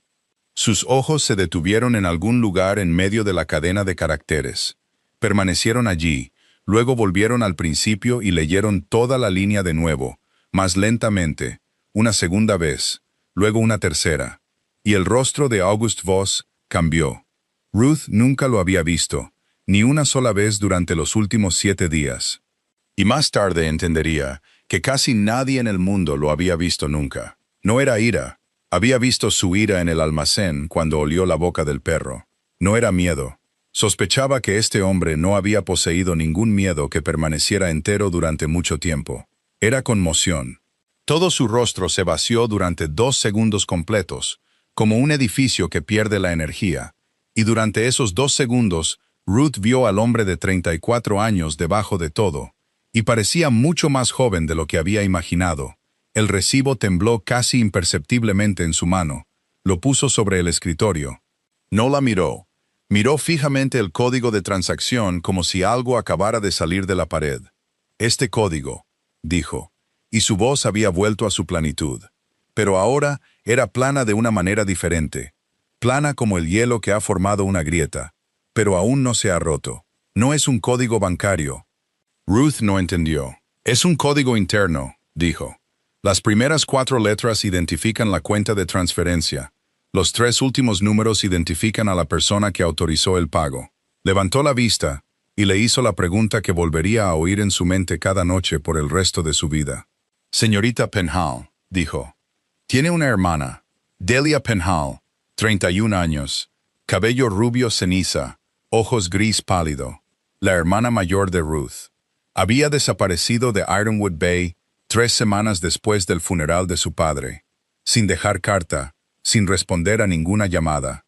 Sus ojos se detuvieron en algún lugar en medio de la cadena de caracteres. Permanecieron allí, luego volvieron al principio y leyeron toda la línea de nuevo, más lentamente, una segunda vez, luego una tercera. Y el rostro de August Voss cambió. Ruth nunca lo había visto, ni una sola vez durante los últimos 7 días. Y más tarde entendería que casi nadie en el mundo lo había visto nunca. No era ira. Había visto su ira en el almacén cuando olió la boca del perro. No era miedo. Sospechaba que este hombre no había poseído ningún miedo que permaneciera entero durante mucho tiempo. Era conmoción. Todo su rostro se vació durante 2 segundos completos, como un edificio que pierde la energía. Y durante esos 2 segundos, Ruth vio al hombre de 34 años debajo de todo, y parecía mucho más joven de lo que había imaginado. El recibo tembló casi imperceptiblemente en su mano. Lo puso sobre el escritorio. No la miró. Miró fijamente el código de transacción como si algo acabara de salir de la pared. Este código, dijo, y su voz había vuelto a su planitud. Pero ahora era plana de una manera diferente. Plana como el hielo que ha formado una grieta, pero aún no se ha roto. No es un código bancario. Ruth no entendió. Es un código interno, dijo. Las primeras 4 letras identifican la cuenta de transferencia. Los 3 últimos números identifican a la persona que autorizó el pago. Levantó la vista y le hizo la pregunta que volvería a oír en su mente cada noche por el resto de su vida. Señorita Penhall, dijo. Tiene una hermana, Delia Penhall, 31 años, cabello rubio ceniza, ojos gris pálido, la hermana mayor de Ruth. Había desaparecido de Ironwood Bay 3 semanas después del funeral de su padre, sin dejar carta, sin responder a ninguna llamada.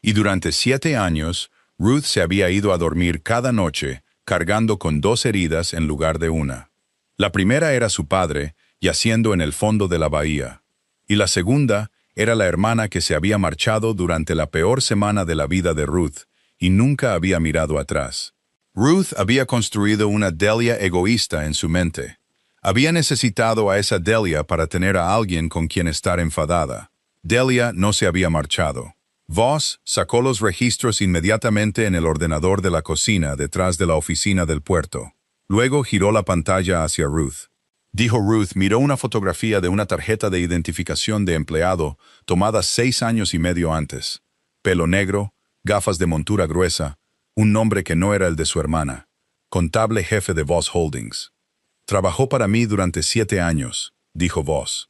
Y durante 7 años, Ruth se había ido a dormir cada noche, cargando con 2 heridas en lugar de una. La primera era su padre, yaciendo en el fondo de la bahía. Y la segunda era la hermana que se había marchado durante la peor semana de la vida de Ruth, y nunca había mirado atrás. Ruth había construido una Delia egoísta en su mente. Había necesitado a esa Delia para tener a alguien con quien estar enfadada. Delia no se había marchado. Voss sacó los registros inmediatamente en el ordenador de la cocina detrás de la oficina del puerto. Luego giró la pantalla hacia Ruth. Dijo Ruth, miró una fotografía de una tarjeta de identificación de empleado tomada 6 años y medio antes. Pelo negro, gafas de montura gruesa, un nombre que no era el de su hermana. Contable jefe de Voss Holdings. Trabajó para mí durante 7 años, dijo Voss,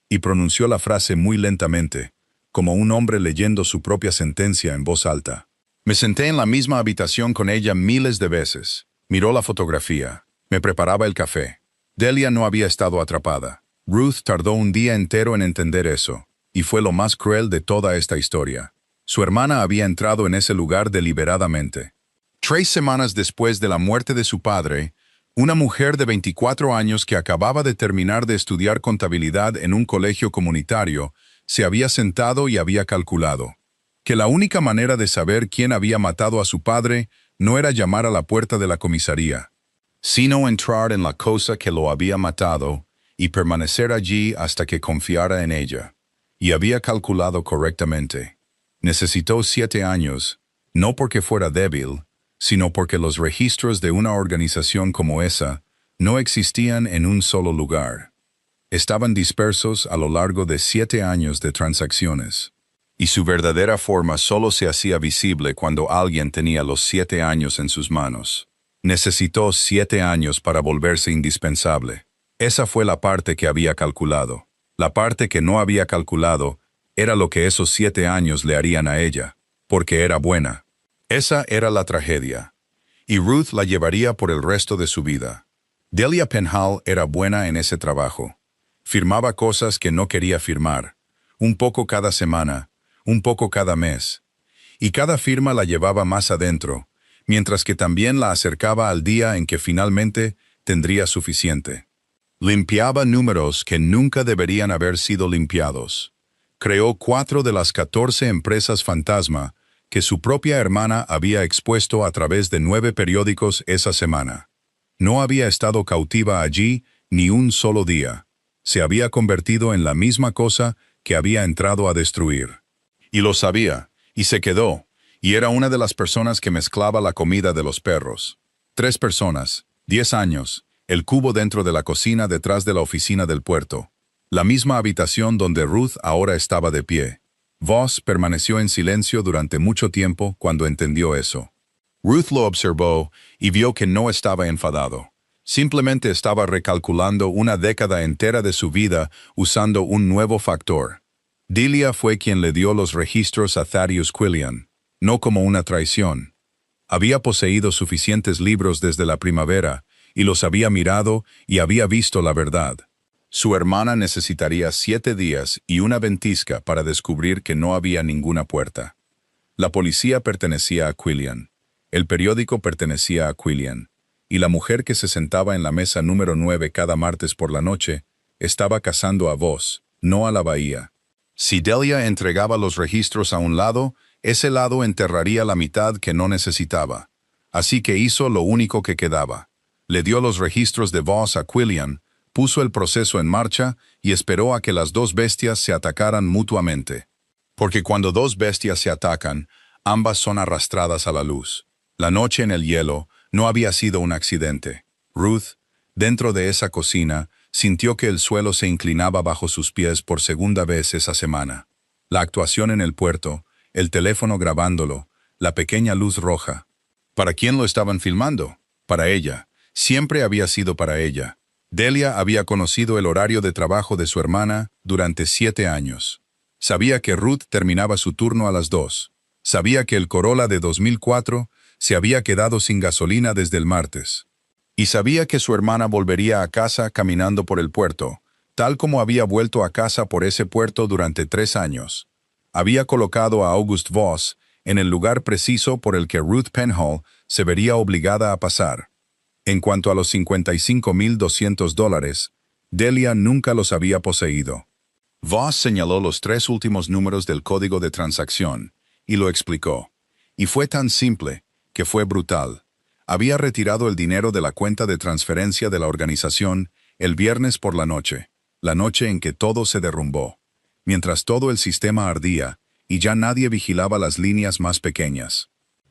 y pronunció la frase muy lentamente, como un hombre leyendo su propia sentencia en voz alta. Me senté en la misma habitación con ella miles de veces. Miró la fotografía. Me preparaba el café. Delia no había estado atrapada. Ruth tardó un día entero en entender eso, y fue lo más cruel de toda esta historia. Su hermana había entrado en ese lugar deliberadamente. 3 semanas después de la muerte de su padre, una mujer de 24 años que acababa de terminar de estudiar contabilidad en un colegio comunitario se había sentado y había calculado que la única manera de saber quién había matado a su padre no era llamar a la puerta de la comisaría, sino entrar en la cosa que lo había matado y permanecer allí hasta que confiara en ella. Y había calculado correctamente. Necesitó 7 años, no porque fuera débil, sino porque los registros de una organización como esa no existían en un solo lugar. Estaban dispersos a lo largo de 7 años de transacciones. Y su verdadera forma solo se hacía visible cuando alguien tenía los 7 años en sus manos. Necesitó 7 años para volverse indispensable. Esa fue la parte que había calculado. La parte que no había calculado era lo que esos 7 años le harían a ella, porque era buena. Esa era la tragedia. Y Ruth la llevaría por el resto de su vida. Delia Penhall era buena en ese trabajo. Firmaba cosas que no quería firmar, un poco cada semana, un poco cada mes. Y cada firma la llevaba más adentro, mientras que también la acercaba al día en que finalmente tendría suficiente. Limpiaba números que nunca deberían haber sido limpiados. Creó 4 de las 14 empresas fantasma que su propia hermana había expuesto a través de 9 periódicos esa semana. No había estado cautiva allí ni un solo día. Se había convertido en la misma cosa que había entrado a destruir. Y lo sabía, y se quedó, y era una de las personas que mezclaba la comida de los perros. 3 personas, 10 años, el cubo dentro de la cocina detrás de la oficina del puerto. La misma habitación donde Ruth ahora estaba de pie. Voss permaneció en silencio durante mucho tiempo cuando entendió eso. Ruth lo observó y vio que no estaba enfadado. Simplemente estaba recalculando una década entera de su vida usando un nuevo factor. Delia fue quien le dio los registros a Thaddeus Quillian, no como una traición. Había poseído suficientes libros desde la primavera, y los había mirado y había visto la verdad. Su hermana necesitaría 7 días y una ventisca para descubrir que no había ninguna puerta. La policía pertenecía a Quillian, el periódico pertenecía a Quillian, y la mujer que se sentaba en la mesa número 9 cada martes por la noche estaba cazando a Voss, no a la bahía. Si Delia entregaba los registros a un lado, ese lado enterraría la mitad que no necesitaba. Así que hizo lo único que quedaba. Le dio los registros de Voss a Quillian, puso el proceso en marcha y esperó a que las 2 bestias se atacaran mutuamente. Porque cuando 2 bestias se atacan, ambas son arrastradas a la luz. La noche en el hielo no había sido un accidente. Ruth, dentro de esa cocina, sintió que el suelo se inclinaba bajo sus pies por segunda vez esa semana. La actuación en el puerto, el teléfono grabándolo, la pequeña luz roja. ¿Para quién lo estaban filmando? Para ella. Siempre había sido para ella. Delia había conocido el horario de trabajo de su hermana durante 7 años. Sabía que Ruth terminaba su turno a las 2. Sabía que el Corolla de 2004 se había quedado sin gasolina desde el martes. Y sabía que su hermana volvería a casa caminando por el puerto, tal como había vuelto a casa por ese puerto durante 3 años. Había colocado a August Voss en el lugar preciso por el que Ruth Penhall se vería obligada a pasar. En cuanto a los $55,200, Delia nunca los había poseído. Voss señaló los 3 últimos números del código de transacción y lo explicó. Y fue tan simple, que fue brutal. Había retirado el dinero de la cuenta de transferencia de la organización el viernes por la noche en que todo se derrumbó, mientras todo el sistema ardía y ya nadie vigilaba las líneas más pequeñas.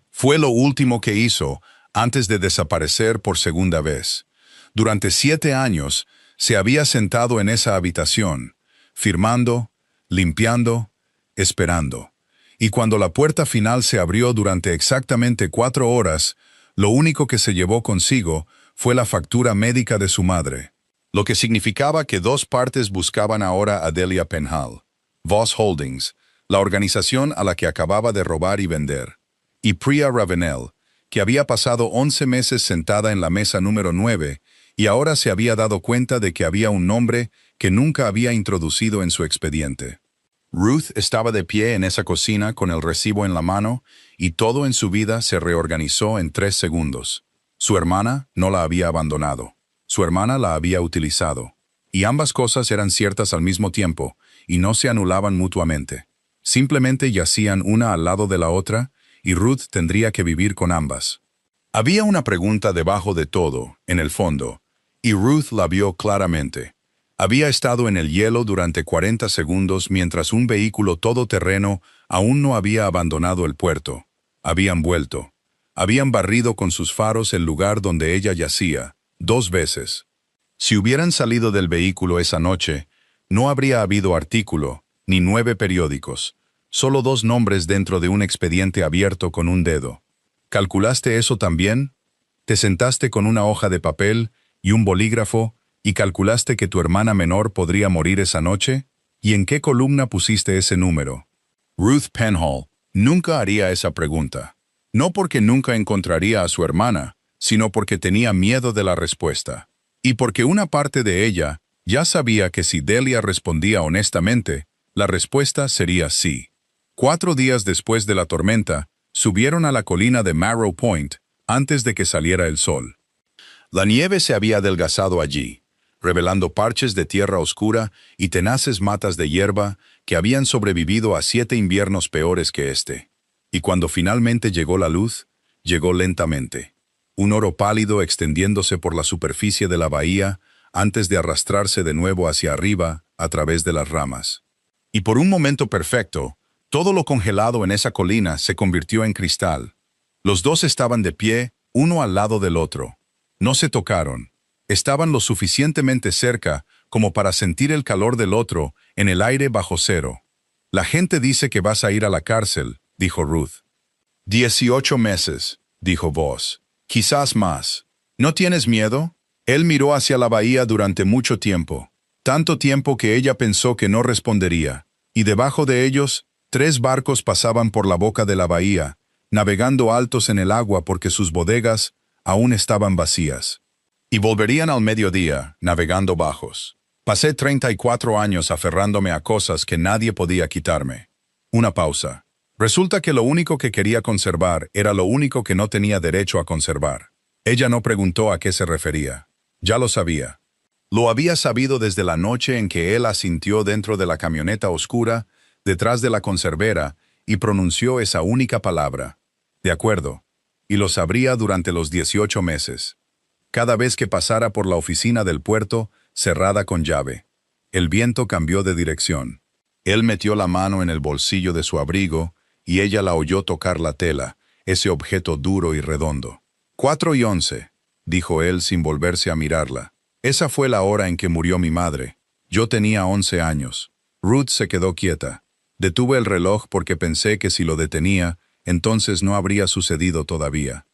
Fue lo último que hizo antes de desaparecer por segunda vez. Durante 7 años se había sentado en esa habitación, firmando, limpiando, esperando. Y cuando la puerta final se abrió durante exactamente 4 horas, lo único que se llevó consigo fue la factura médica de su madre. Lo que significaba que 2 partes buscaban ahora a Delia Penhall. Voss Holdings, la organización a la que acababa de robar y vender. Y Priya Ravenel, que había pasado 11 meses sentada en la mesa número 9 y ahora se había dado cuenta de que había un nombre que nunca había introducido en su expediente. Ruth estaba de pie en esa cocina con el recibo en la mano y todo en su vida se reorganizó en 3 segundos. Su hermana no la había abandonado. Su hermana la había utilizado. Y ambas cosas eran ciertas al mismo tiempo y no se anulaban mutuamente. Simplemente yacían una al lado de la otra y Ruth tendría que vivir con ambas. Había una pregunta debajo de todo, en el fondo, y Ruth la vio claramente. Había estado en el hielo durante 40 segundos mientras un vehículo todoterreno aún no había abandonado el puerto. Habían vuelto. Habían barrido con sus faros el lugar donde ella yacía, 2 veces. Si hubieran salido del vehículo esa noche, no habría habido artículo, ni 9 periódicos, solo 2 nombres dentro de un expediente abierto con un dedo. ¿Calculaste eso también? ¿Te sentaste con una hoja de papel y un bolígrafo y calculaste que tu hermana menor podría morir esa noche? ¿Y en qué columna pusiste ese número? Ruth Penhall nunca haría esa pregunta. No porque nunca encontraría a su hermana, sino porque tenía miedo de la respuesta. Y porque una parte de ella ya sabía que si Delia respondía honestamente, la respuesta sería sí. 4 días después de la tormenta, subieron a la colina de Marrow Point antes de que saliera el sol. La nieve se había adelgazado allí. revelando parches de tierra oscura y tenaces matas de hierba que habían sobrevivido a 7 inviernos peores que este. Y cuando finalmente llegó la luz, llegó lentamente. Un oro pálido extendiéndose por la superficie de la bahía antes de arrastrarse de nuevo hacia arriba a través de las ramas. Y por un momento perfecto, todo lo congelado en esa colina se convirtió en cristal. Los dos estaban de pie, uno al lado del otro. No se tocaron. Estaban lo suficientemente cerca como para sentir el calor del otro en el aire bajo cero. La gente dice que vas a ir a la cárcel, dijo Ruth. 18 meses, dijo Vos. Quizás más. ¿No tienes miedo? Él miró hacia la bahía durante mucho tiempo. Tanto tiempo que ella pensó que no respondería. Y debajo de ellos, 3 barcos pasaban por la boca de la bahía, navegando altos en el agua porque sus bodegas aún estaban vacías. Y volverían al mediodía, navegando bajos. Pasé 34 años aferrándome a cosas que nadie podía quitarme. Una pausa. Resulta que lo único que quería conservar era lo único que no tenía derecho a conservar. Ella no preguntó a qué se refería. Ya lo sabía. Lo había sabido desde la noche en que él asintió dentro de la camioneta oscura, detrás de la conservera, y pronunció esa única palabra. De acuerdo. Y lo sabría durante los 18 meses. Cada vez que pasara por la oficina del puerto, cerrada con llave. El viento cambió de dirección. Él metió la mano en el bolsillo de su abrigo, y ella la oyó tocar la tela, ese objeto duro y redondo. 4:11, dijo él sin volverse a mirarla. Esa fue la hora en que murió mi madre. Yo tenía 11 años. Ruth se quedó quieta. Detuve el reloj porque pensé que si lo detenía, entonces no habría sucedido todavía.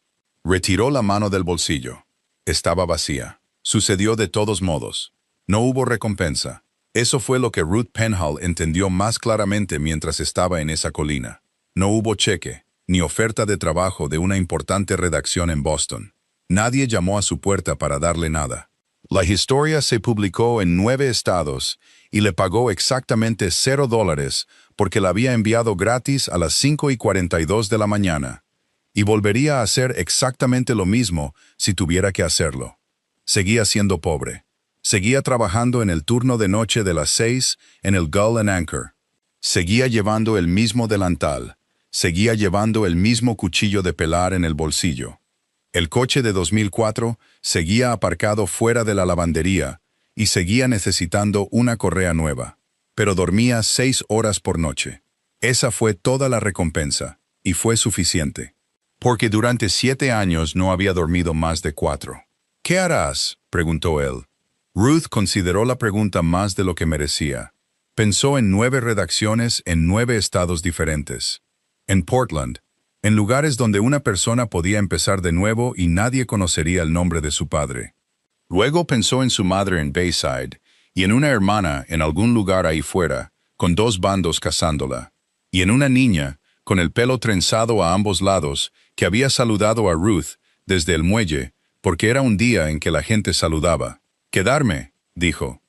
Retiró la mano del bolsillo. Estaba vacía. Sucedió de todos modos. No hubo recompensa. Eso fue lo que Ruth Penhall entendió más claramente mientras estaba en esa colina. No hubo cheque, ni oferta de trabajo de una importante redacción en Boston. Nadie llamó a su puerta para darle nada. La historia se publicó en 9 estados y le pagó exactamente $0 porque la había enviado gratis a las 5:42 de la mañana. Y volvería a hacer exactamente lo mismo si tuviera que hacerlo. Seguía siendo pobre. Seguía trabajando en el turno de noche de las 6 en el Gull and Anchor. Seguía llevando el mismo delantal. Seguía llevando el mismo cuchillo de pelar en el bolsillo. El coche de 2004 seguía aparcado fuera de la lavandería y seguía necesitando una correa nueva. Pero dormía 6 horas por noche. Esa fue toda la recompensa, y fue suficiente. Porque durante 7 años no había dormido más de 4. ¿Qué harás?, preguntó él. Ruth consideró la pregunta más de lo que merecía. Pensó en 9 redacciones en 9 estados diferentes. En Portland, en lugares donde una persona podía empezar de nuevo y nadie conocería el nombre de su padre. Luego pensó en su madre en Bayside y en una hermana en algún lugar ahí fuera, con 2 bandos cazándola, y en una niña, con el pelo trenzado a ambos lados, que había saludado a Ruth desde el muelle, porque era un día en que la gente saludaba. «Quedarme», dijo.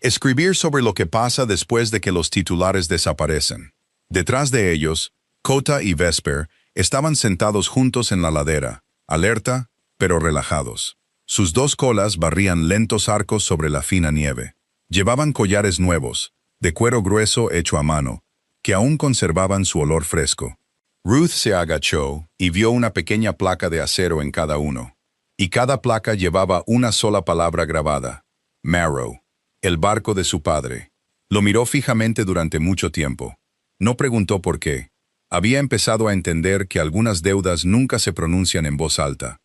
Escribir sobre lo que pasa después de que los titulares desaparecen. Detrás de ellos, Cota y Vesper estaban sentados juntos en la ladera, alerta, pero relajados. Sus 2 colas barrían lentos arcos sobre la fina nieve. Llevaban collares nuevos, de cuero grueso hecho a mano, que aún conservaban su olor fresco. Ruth se agachó y vio una pequeña placa de acero en cada uno. Y cada placa llevaba una sola palabra grabada: Marrow, el barco de su padre. Lo miró fijamente durante mucho tiempo. No preguntó por qué. Había empezado a entender que algunas deudas nunca se pronuncian en voz alta.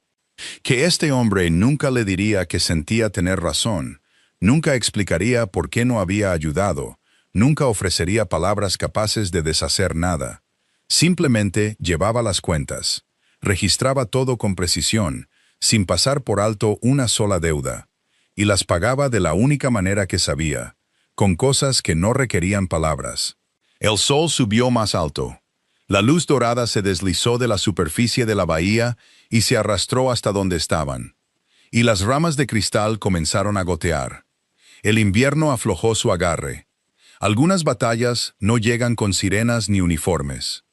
Que este hombre nunca le diría que sentía tener razón, nunca explicaría por qué no había ayudado, nunca ofrecería palabras capaces de deshacer nada. Simplemente llevaba las cuentas, registraba todo con precisión, sin pasar por alto una sola deuda, y las pagaba de la única manera que sabía, con cosas que no requerían palabras. El sol subió más alto. La luz dorada se deslizó de la superficie de la bahía y se arrastró hasta donde estaban. Y las ramas de cristal comenzaron a gotear. El invierno aflojó su agarre. Algunas batallas no llegan con sirenas ni uniformes.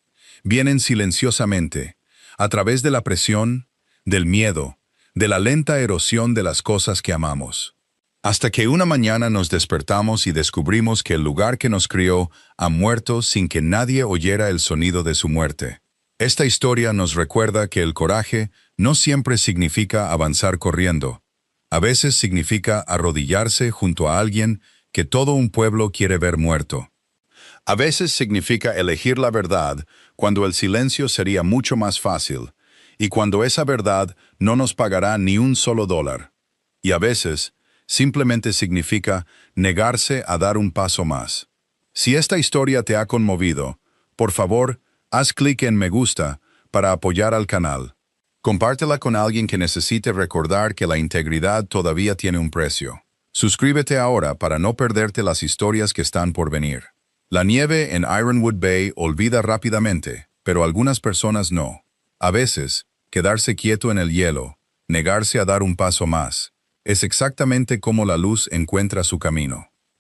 Vienen silenciosamente, a través de la presión, del miedo, de la lenta erosión de las cosas que amamos. Hasta que una mañana nos despertamos y descubrimos que el lugar que nos crió ha muerto sin que nadie oyera el sonido de su muerte. Esta historia nos recuerda que el coraje no siempre significa avanzar corriendo. A veces significa arrodillarse junto a alguien que todo un pueblo quiere ver muerto. A veces significa elegir la verdad cuando el silencio sería mucho más fácil, y cuando esa verdad no nos pagará ni un solo dólar. Y a veces simplemente significa negarse a dar un paso más. Si esta historia te ha conmovido, por favor, haz clic en me gusta para apoyar al canal. Compártela con alguien que necesite recordar que la integridad todavía tiene un precio. Suscríbete ahora para no perderte las historias que están por venir. La nieve en Ironwood Bay olvida rápidamente, pero algunas personas no. A veces, quedarse quieto en el hielo, negarse a dar un paso más, es exactamente como la luz encuentra su camino.